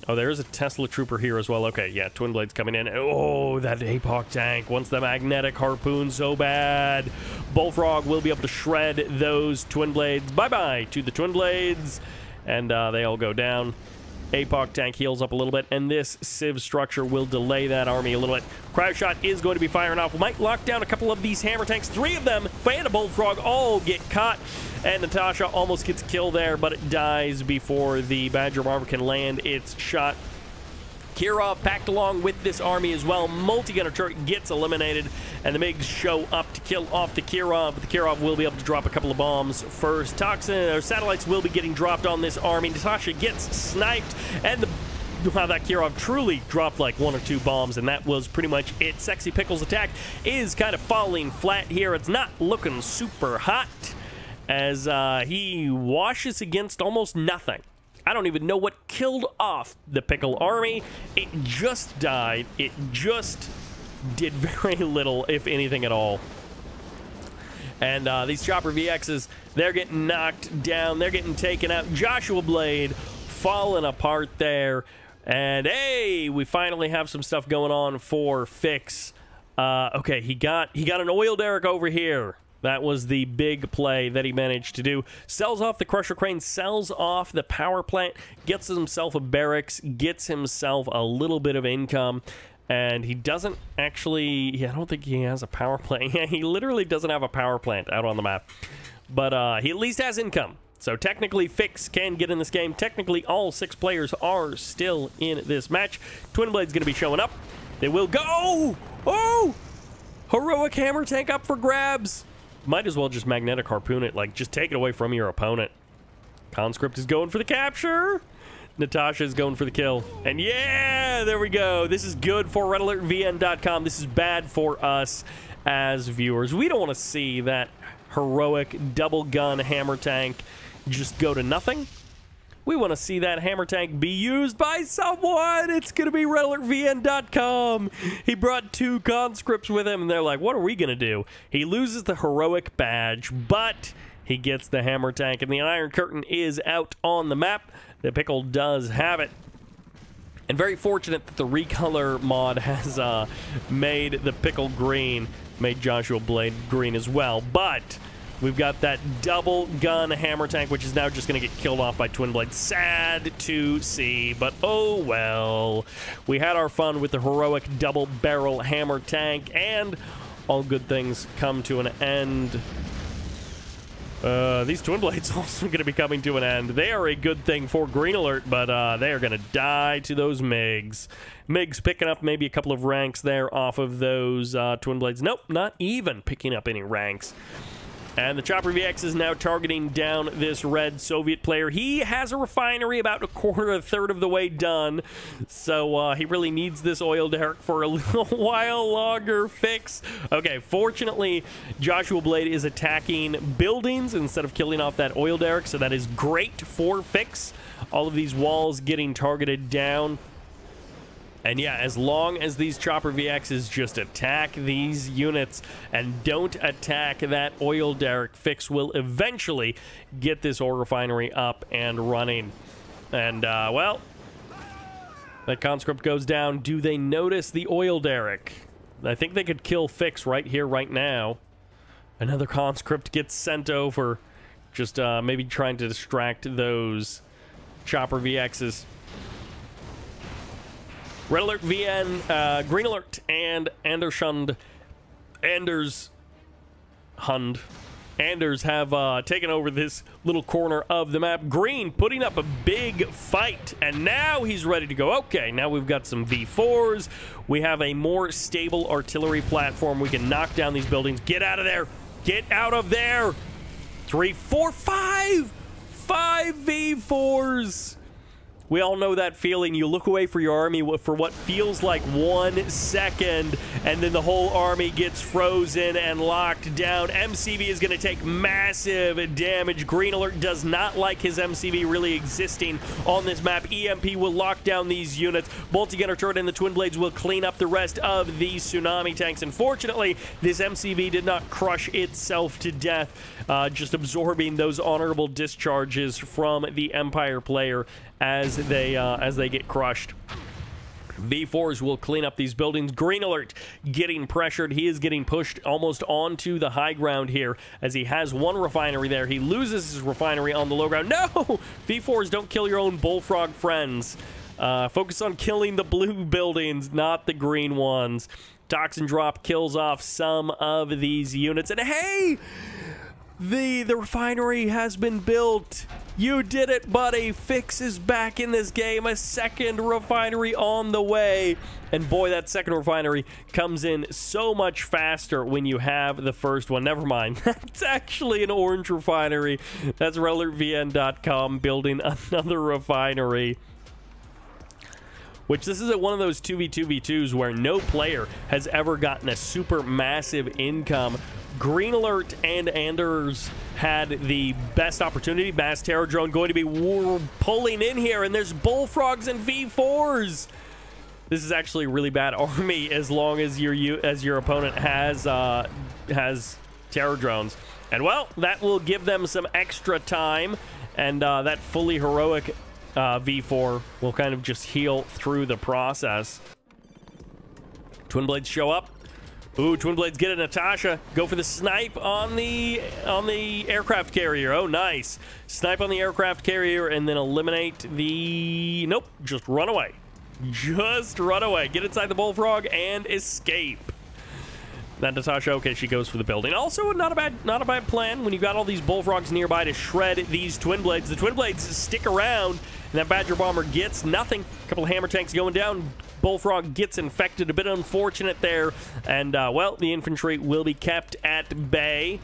Oh, there's a Tesla Trooper here as well. Okay, yeah, Twin Blades coming in. Oh, that APOC tank wants the magnetic harpoon so bad. Bullfrog will be able to shred those Twin Blades. Bye-bye to the Twin Blades. And they all go down. APOC tank heals up a little bit, and this Civ structure will delay that army a little bit. Cryo Shot is going to be firing off. We might lock down a couple of these hammer tanks. 3 of them, and a Bullfrog, all get caught. And Natasha almost gets killed there, but it dies before the Badger Bomber can land its shot. Kirov packed along with this army as well. Multi-gunner turret gets eliminated, and the MiGs show up to kill off the Kirov, but the Kirov will be able to drop a couple of bombs first. Satellites will be getting dropped on this army. Natasha gets sniped, and wow, that Kirov truly dropped like 1 or 2 bombs, and that was pretty much it. SexyPickle's attack is kind of falling flat here. It's not looking super hot, as he washes against almost nothing. I don't even know what killed off the Pickle army. It just died. It just did very little, if anything at all. And these Chopper VXs, they're getting knocked down. They're getting taken out. JoshuaBlade falling apart there. And hey, we finally have some stuff going on for FIXX. Okay, he got an oil derrick over here. That was the big play that he managed to do. Sells off the Crusher Crane, sells off the power plant, gets himself a barracks, gets himself a little bit of income, and he doesn't actually... I don't think he has a power plant. He literally doesn't have a power plant out on the map. But he at least has income. So technically, FIXX can get in this game. Technically, all 6 players are still in this match. Twin Blade's going to be showing up. They will go! Oh! Heroic hammer tank up for grabs. Might as well just magnetic harpoon it. Like, just take it away from your opponent. Conscript is going for the capture. Natasha is going for the kill. And yeah, there we go. This is good for redalertvndotcom. This is bad for us as viewers. We don't want to see that heroic double gun hammer tank just go to nothing. We want to see that hammer tank be used by someone. It's going to be redalertvndotcom. He brought 2 conscripts with him, and they're like, what are we going to do? He loses the heroic badge, but he gets the hammer tank, and the Iron Curtain is out on the map. The Pickle does have it. And very fortunate that the recolor mod has made the Pickle green, made JoshuaBlade green as well, but... we've got that double gun hammer tank, which is now just going to get killed off by Twin Blade. Sad to see, but oh well. We had our fun with the heroic double barrel hammer tank, and all good things come to an end. These Twin Blades also going to be coming to an end. They are a good thing for GreenAlert, but they are going to die to those MiGs. MiGs picking up maybe a couple of ranks there off of those Twin Blades. Nope, not even picking up any ranks. And the Chopper VX is now targeting down this red Soviet player. He has a refinery about a third of the way done. So he really needs this oil derrick for a little while longer. FIXX. Okay, fortunately, JoshuaBlade is attacking buildings instead of killing off that oil derrick. So that is great for FIXX. All of these walls getting targeted down. And yeah, as long as these Chopper VXs just attack these units and don't attack that oil derrick, FIXX will eventually get this oil refinery up and running. And, well, that conscript goes down. Do they notice the oil derrick? I think they could kill FIXX right here, right now. Another conscript gets sent over, just maybe trying to distract those Chopper VXs. Red Alert VN, Green Alert, and andershund. Anders have taken over this little corner of the map. Green putting up a big fight, and now he's ready to go. Okay, now we've got some V4s. We have a more stable artillery platform. We can knock down these buildings. Get out of there. Get out of there. 3, 4, 5. 5 V4s. We all know that feeling. You look away for your army for what feels like 1 second, and then the whole army gets frozen and locked down. MCV is going to take massive damage. Green Alert does not like his MCV really existing on this map. EMP will lock down these units. Multi-gunner turret and the Twin Blades will clean up the rest of the tsunami tanks. Unfortunately, this MCV did not crush itself to death, just absorbing those honorable discharges from the Empire player as they get crushed. V4s will clean up these buildings. Green Alert getting pressured. He is getting pushed almost onto the high ground here as he has 1 refinery there. He loses his refinery on the low ground. No! V4s, don't kill your own bullfrog friends. Focus on killing the blue buildings, not the green ones. Toxin drop kills off some of these units. And hey! The refinery has been built. You did it, buddy. FIXX is back in this game. A second refinery on the way. And boy, that second refinery comes in so much faster when you have the first one. Never mind. That's actually an orange refinery. That's redalertvndotcom building another refinery. Which this is one of those 2v2v2s where no player has ever gotten a super massive income. Green Alert and Anders had the best opportunity. Mass Terror Drone going to be pulling in here, and there's bullfrogs and V4s. This is actually a really bad army as long as your opponent has terror drones. And well, that will give them some extra time, and that fully heroic V4 will kind of just heal through the process. Twin Blades show up. Ooh, Twin Blades get it. Natasha, go for the snipe on the aircraft carrier. Oh, nice. Snipe on the aircraft carrier and then eliminate the... Nope, just run away. Just run away. Get inside the bullfrog and escape. That Natasha, okay, she goes for the building. Also, not a bad plan when you've got all these bullfrogs nearby to shred these Twin Blades. The Twin Blades stick around, and that Badger Bomber gets nothing. A couple of hammer tanks going down. Bullfrog gets infected. A bit unfortunate there. And, well, the infantry will be kept at bay.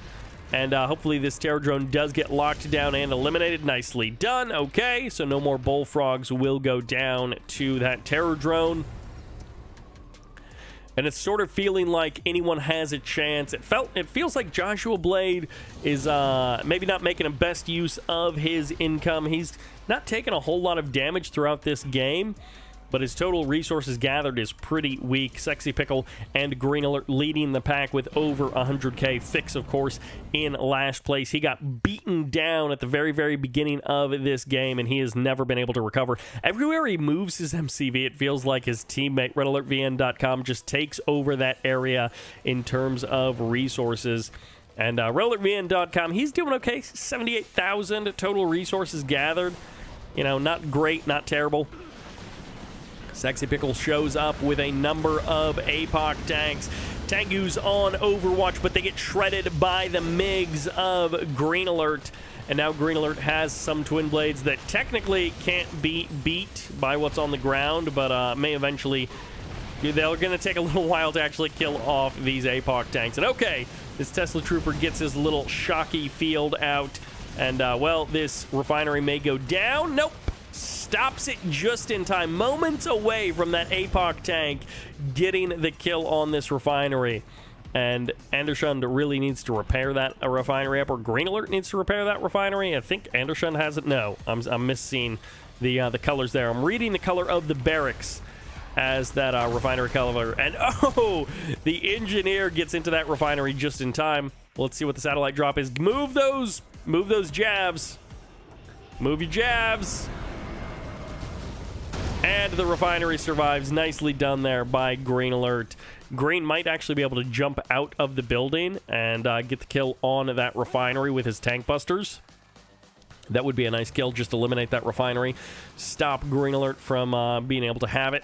And hopefully this terror drone does get locked down and eliminated. Nicely done. Okay, so no more bullfrogs will go down to that terror drone. And it's sort of feeling like anyone has a chance. It feels like JoshuaBlade is maybe not making the best use of his income. He's not taking a whole lot of damage throughout this game, but his total resources gathered is pretty weak. SexyPickle and Green Alert leading the pack with over 100k. FIXX, of course, in last place. He got beaten down at the very, very beginning of this game, and he has never been able to recover. Everywhere he moves his MCV, it feels like his teammate, redalertvndotcom, just takes over that area in terms of resources. And redalertvndotcom, he's doing okay. 78,000 total resources gathered. You know, not great, not terrible. SexyPickle shows up with a number of APOC tanks. Tengu's on Overwatch, but they get shredded by the MiGs of Green Alert. And now Green Alert has some Twin Blades that technically can't be beat by what's on the ground, but may eventually... They're going to take a little while to actually kill off these APOC tanks. And okay, this Tesla Trooper gets his little shocky field out. And, well, this refinery may go down. Nope. Stops it just in time, moments away from that APOC tank getting the kill on this refinery. And Andershund really needs to repair that refinery up, or Green Alert needs to repair that refinery. I think Andershund has it. No, I'm missing the colors there. I'm reading the color of the barracks as that refinery color. And oh, the engineer gets into that refinery just in time. Let's see what the satellite drop is. Move those jabs. Move your jabs. And the refinery survives. Nicely done there by Green Alert. Green might actually be able to jump out of the building and get the kill on that refinery with his tank busters. That would be a nice kill. Just eliminate that refinery. Stop Green Alert from being able to have it.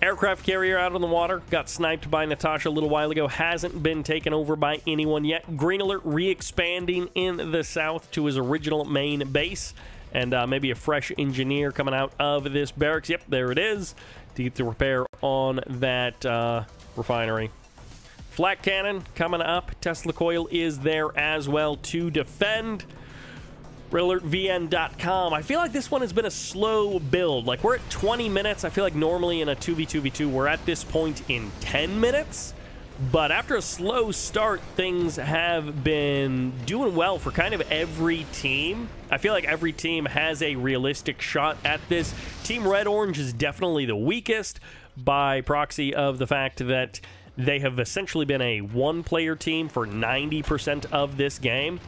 Aircraft carrier out on the water. Got sniped by Natasha a little while ago. Hasn't been taken over by anyone yet. GreenAlert re-expanding in the south to his original main base. And maybe a fresh engineer coming out of this barracks. Yep, there it is. To get the repair on that refinery. Flak cannon coming up. Tesla coil is there as well to defend. redalertvndotcom. I feel like this one has been a slow build. Like, we're at 20 minutes. I feel like normally in a 2v2v2, we're at this point in 10 minutes. But after a slow start, things have been doing well for kind of every team. I feel like every team has a realistic shot at this. Team Red Orange is definitely the weakest by proxy of the fact that they have essentially been a one-player team for 90% of this game.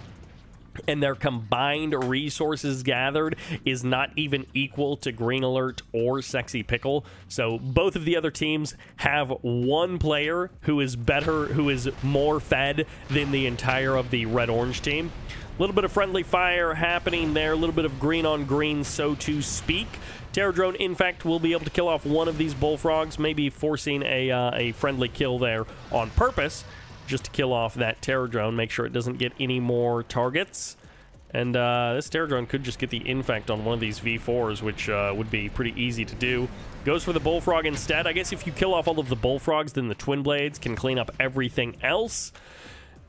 And their combined resources gathered is not even equal to GreenAlert or SexyPickle. So both of the other teams have one player who is better, who is more fed than the entire of the Red-Orange team. A little bit of friendly fire happening there, a little bit of green on green, so to speak. Terror drone, in fact, will be able to kill off one of these bullfrogs, maybe forcing a friendly kill there on purpose, just to kill off that terror drone, make sure it doesn't get any more targets. And this terror drone could just get the infect on one of these V4s, which would be pretty easy to do. Goes for the bullfrog instead. I guess if you kill off all of the bullfrogs, then the twin blades can clean up everything else.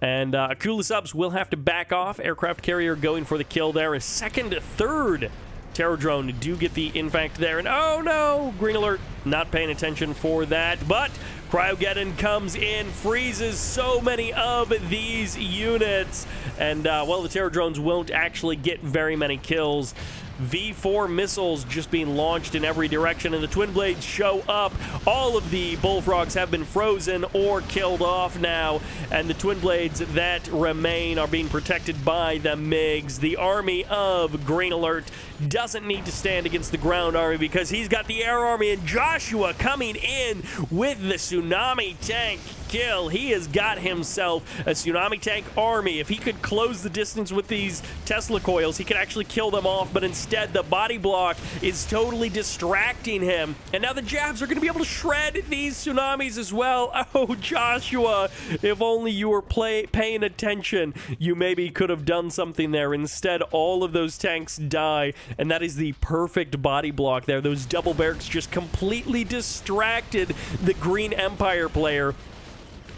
And Akula subs will have to back off. Aircraft carrier going for the kill there. A second, third terror drone do get the infect there. And oh no, GreenAlert not paying attention for that. But Cryogeddon comes in, freezes so many of these units. And, well, the terror drones won't actually get very many kills. V4 missiles just being launched in every direction, and the twin blades show up. All of the bullfrogs have been frozen or killed off now, and the twin blades that remain are being protected by the MiGs. The army of GreenAlert doesn't need to stand against the ground army because he's got the air army, and Joshua coming in with the tsunami tank kill. He has got himself a tsunami tank army. If he could close the distance with these Tesla coils, he could actually kill them off, but instead the body block is totally distracting him. And now the jabs are going to be able to shred these tsunamis as well. Oh, Joshua, if only you were paying attention, you maybe could have done something there. Instead, all of those tanks die, and that is the perfect body block there. Those double barracks just completely distracted the Green Empire player.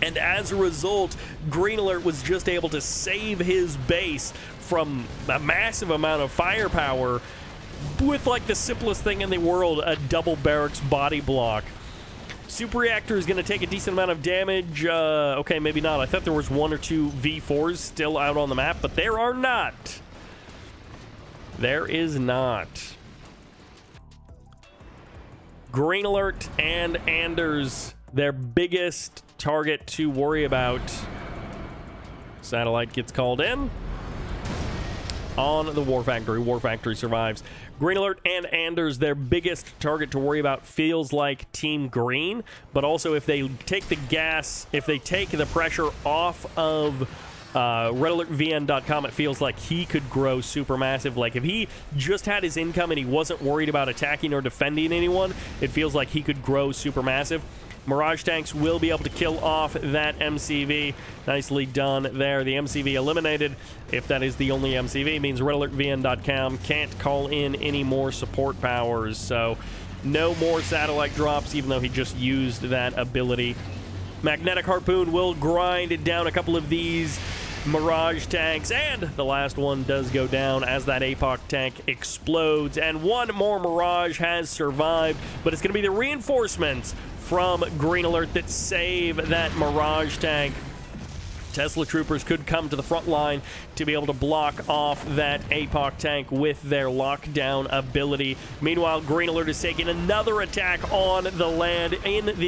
And as a result, GreenAlert was just able to save his base from a massive amount of firepower with like the simplest thing in the world, a double barracks body block. Super Reactor is going to take a decent amount of damage. Okay, maybe not. I thought there was one or two V4s still out on the map, but there are not. There is not. GreenAlert and Anders, their biggest target to worry about. Satellite gets called in on the War Factory. War Factory survives. GreenAlert and Anders, their biggest target to worry about feels like Team Green, but also if they take the gas, if they take the pressure off of redalertvndotcom, it feels like he could grow super massive. Like if he just had his income and he wasn't worried about attacking or defending anyone, it feels like he could grow super massive. Mirage tanks will be able to kill off that MCV. Nicely done there. The MCV eliminated. If that is the only MCV, means redalertvndotcom can't call in any more support powers. So no more satellite drops, even though he just used that ability. Magnetic Harpoon will grind down a couple of these Mirage tanks, and the last one does go down as that APOC tank explodes, and one more Mirage has survived, but it's going to be the reinforcements from GreenAlert that save that Mirage tank. Tesla troopers could come to the front line to be able to block off that APOC tank with their lockdown ability. Meanwhile, GreenAlert is taking another attack on the land,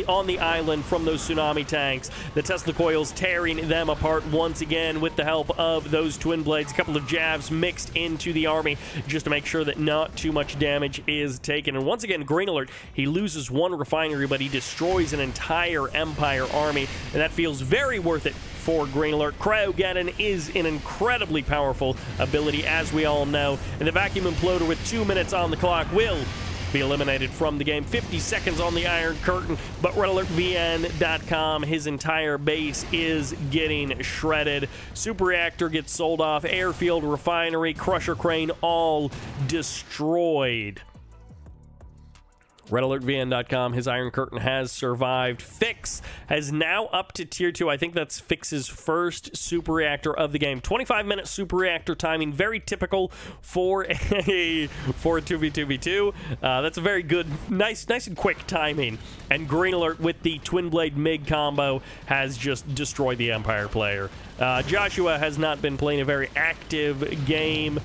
on the island from those tsunami tanks. The Tesla coils tearing them apart once again with the help of those twin blades. A couple of jabs mixed into the army just to make sure that not too much damage is taken. And once again, GreenAlert, he loses one refinery, but he destroys an entire Empire army, and that feels very worth it for GreenAlert. Cryogeddon is an incredibly powerful ability, as we all know, and the vacuum imploder with 2 minutes on the clock will be eliminated from the game. 50 seconds on the Iron Curtain, but redalertvndotcom, his entire base is getting shredded. Super Reactor gets sold off. Airfield, Refinery, Crusher Crane, all destroyed. redalertvndotcom, his Iron Curtain has survived. FIXX has now up to tier 2. I think that's FIXX's first super reactor of the game. 25-minute super reactor timing, very typical for a 2v2v2. That's a very good, nice and quick timing. And GreenAlert with the Twin Blade MiG combo has just destroyed the Empire player. Joshua has not been playing a very active game.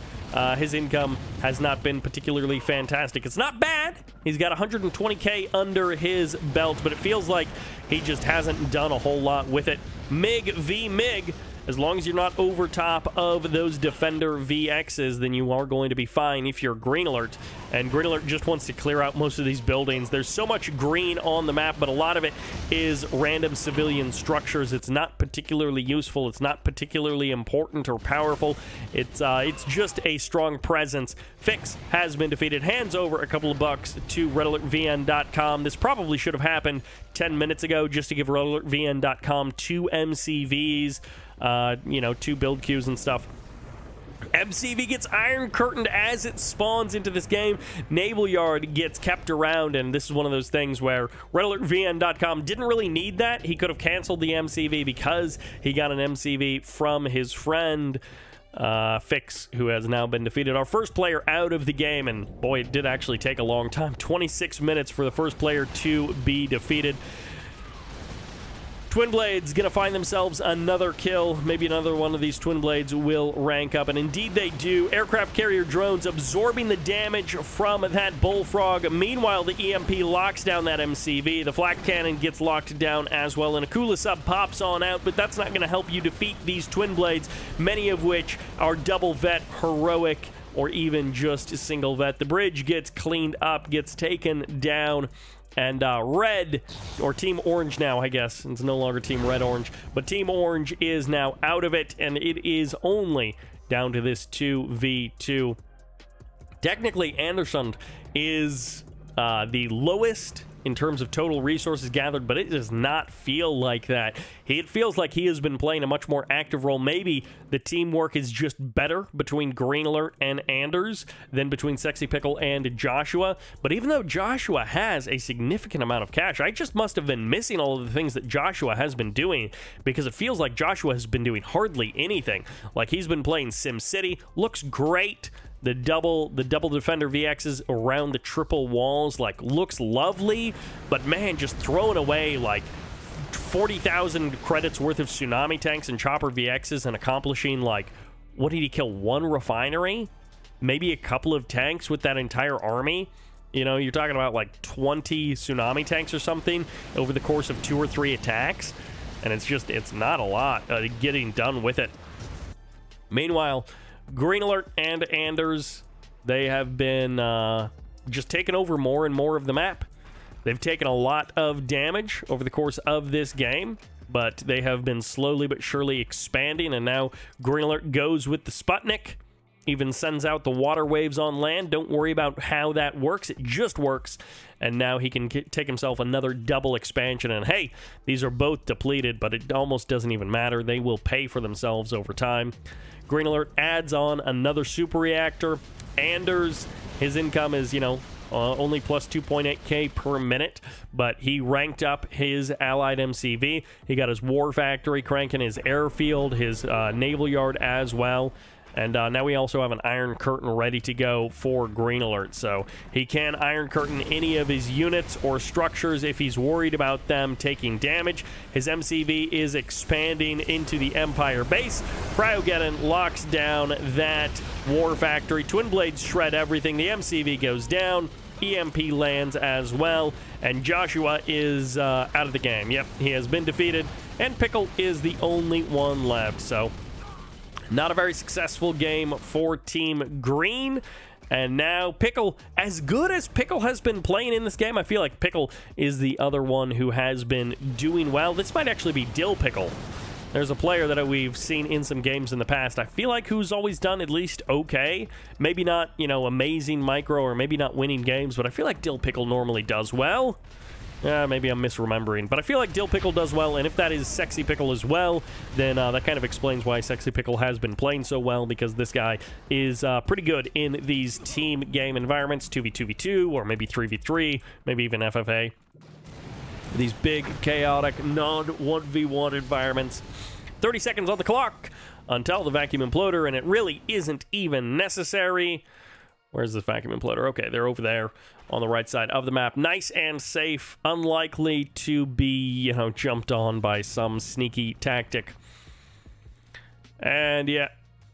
His income has not been particularly fantastic. It's not bad. He's got 120k under his belt, but it feels like he just hasn't done a whole lot with it. MiG v MiG. As long as you're not over top of those Defender VXs, then you are going to be fine if you're GreenAlert. And GreenAlert just wants to clear out most of these buildings. There's so much green on the map, but a lot of it is random civilian structures. It's not particularly useful. It's not particularly important or powerful. It's just a strong presence. FIXX has been defeated. Hands over a couple of bucks to redalertvndotcom. This probably should have happened 10 minutes ago just to give redalertvndotcom 2 MCVs. 2 build queues and stuff. MCV gets Iron Curtained as it spawns into this game. Naval Yard gets kept around, and this is one of those things where redalertvndotcom didn't really need that. He could have canceled the MCV because he got an MCV from his friend, FIXX, who has now been defeated. Our first player out of the game, and boy, it did actually take a long time. 26 minutes for the first player to be defeated. Twin Blades gonna find themselves another kill. Maybe another one of these Twin Blades will rank up, and indeed they do. Aircraft carrier drones absorbing the damage from that Bullfrog. Meanwhile, the EMP locks down that MCV. The flak cannon gets locked down as well, and a Kula sub pops on out, but that's not gonna help you defeat these Twin Blades, many of which are double vet, heroic, or even just single vet. The bridge gets cleaned up, gets taken down. And Red, or Team Orange now, I guess. It's no longer Team Red-Orange. But Team Orange is now out of it, and it is only down to this 2v2. Technically, andershund is the lowest in terms of total resources gathered, but it does not feel like that. It feels like he has been playing a much more active role. Maybe the teamwork is just better between GreenAlert and Anders than between SexyPickle and Joshua. But even though Joshua has a significant amount of cash, I just must have been missing all of the things that Joshua has been doing, because it feels like Joshua has been doing hardly anything. Like, he's been playing SimCity, looks great. The double Defender VXs around the triple walls, like, looks lovely, but man, just throwing away like 40,000 credits worth of tsunami tanks and chopper VXs and accomplishing, like, what did he kill? 1 refinery? Maybe a couple of tanks with that entire army? You know, you're talking about like 20 tsunami tanks or something over the course of 2 or 3 attacks, and it's not a lot getting done with it. Meanwhile, GreenAlert and Anders, they have been just taking over more and more of the map. They've taken a lot of damage over the course of this game, but they have been slowly but surely expanding, and now GreenAlert goes with the Sputnik, even sends out the water waves on land. Don't worry about how that works. It just works, and now he can take himself another double expansion, and hey, these are both depleted, but it almost doesn't even matter. They will pay for themselves over time. GreenAlert adds on another super reactor. Anders, his income is, only plus 2.8k per minute, but he ranked up his allied MCV. He got his war factory cranking, his airfield, his naval yard as well. And now we also have an Iron Curtain ready to go for GreenAlert. So he can Iron Curtain any of his units or structures if he's worried about them taking damage. His MCV is expanding into the Empire base. Cryogeddon locks down that war factory. Twin Blades shred everything. The MCV goes down. EMP lands as well. And Joshua is out of the game. Yep, he has been defeated. And Pickle is the only one left. So not a very successful game for Team Green. And now Pickle, as good as Pickle has been playing in this game, I feel like Pickle is the other one who has been doing well. This might actually be Dill Pickle. There's a player that we've seen in some games in the past, I feel like, who's always done at least okay. Maybe not, you know, amazing micro, or maybe not winning games, but I feel like DillPickle normally does well. Maybe I'm misremembering, but I feel like DillPickle does well, and if that is SexyPickle as well, then that kind of explains why SexyPickle has been playing so well, because this guy is pretty good in these team game environments, 2v2v2, or maybe 3v3, maybe even FFA. These big, chaotic, non-1v1 environments. 30 seconds on the clock until the vacuum imploder, and it really isn't even necessary. Where's the vacuum imploder? Okay, they're over there on the right side of the map. Nice and safe. Unlikely to be, you know, jumped on by some sneaky tactic. And yeah,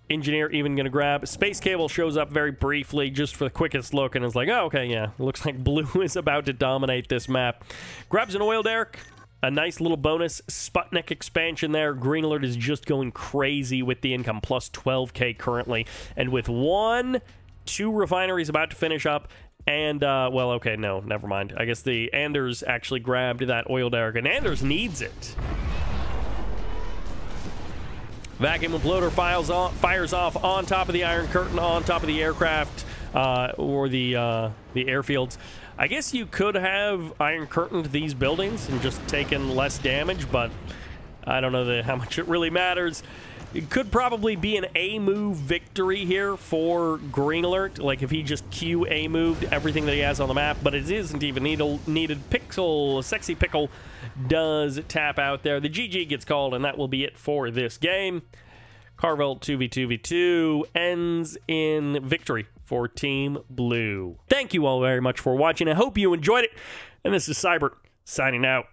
engineer even gonna grab. Space cable shows up very briefly just for the quickest look, and it's like, oh, okay, yeah. Looks like blue is about to dominate this map. Grabs an oil derrick. A nice little bonus Sputnik expansion there. GreenAlert is just going crazy with the income, plus 12k currently. And with 2 refineries about to finish up, and, well, okay, no, never mind. I guess the Anders actually grabbed that oil derrick, and Anders needs it. Vacuum imploder fires off on top of the Iron Curtain, on top of the aircraft, or the airfields. I guess you could have Iron Curtained these buildings and just taken less damage, but I don't know how much it really matters. It could probably be an A-move victory here for GreenAlert, like if he just Q A-moved everything that he has on the map, but it isn't even needed. SexyPickle does tap out there. The GG gets called, and that will be it for this game. Carville 2v2v2 ends in victory for Team Blue. Thank you all very much for watching. I hope you enjoyed it, and this is Sybert signing out.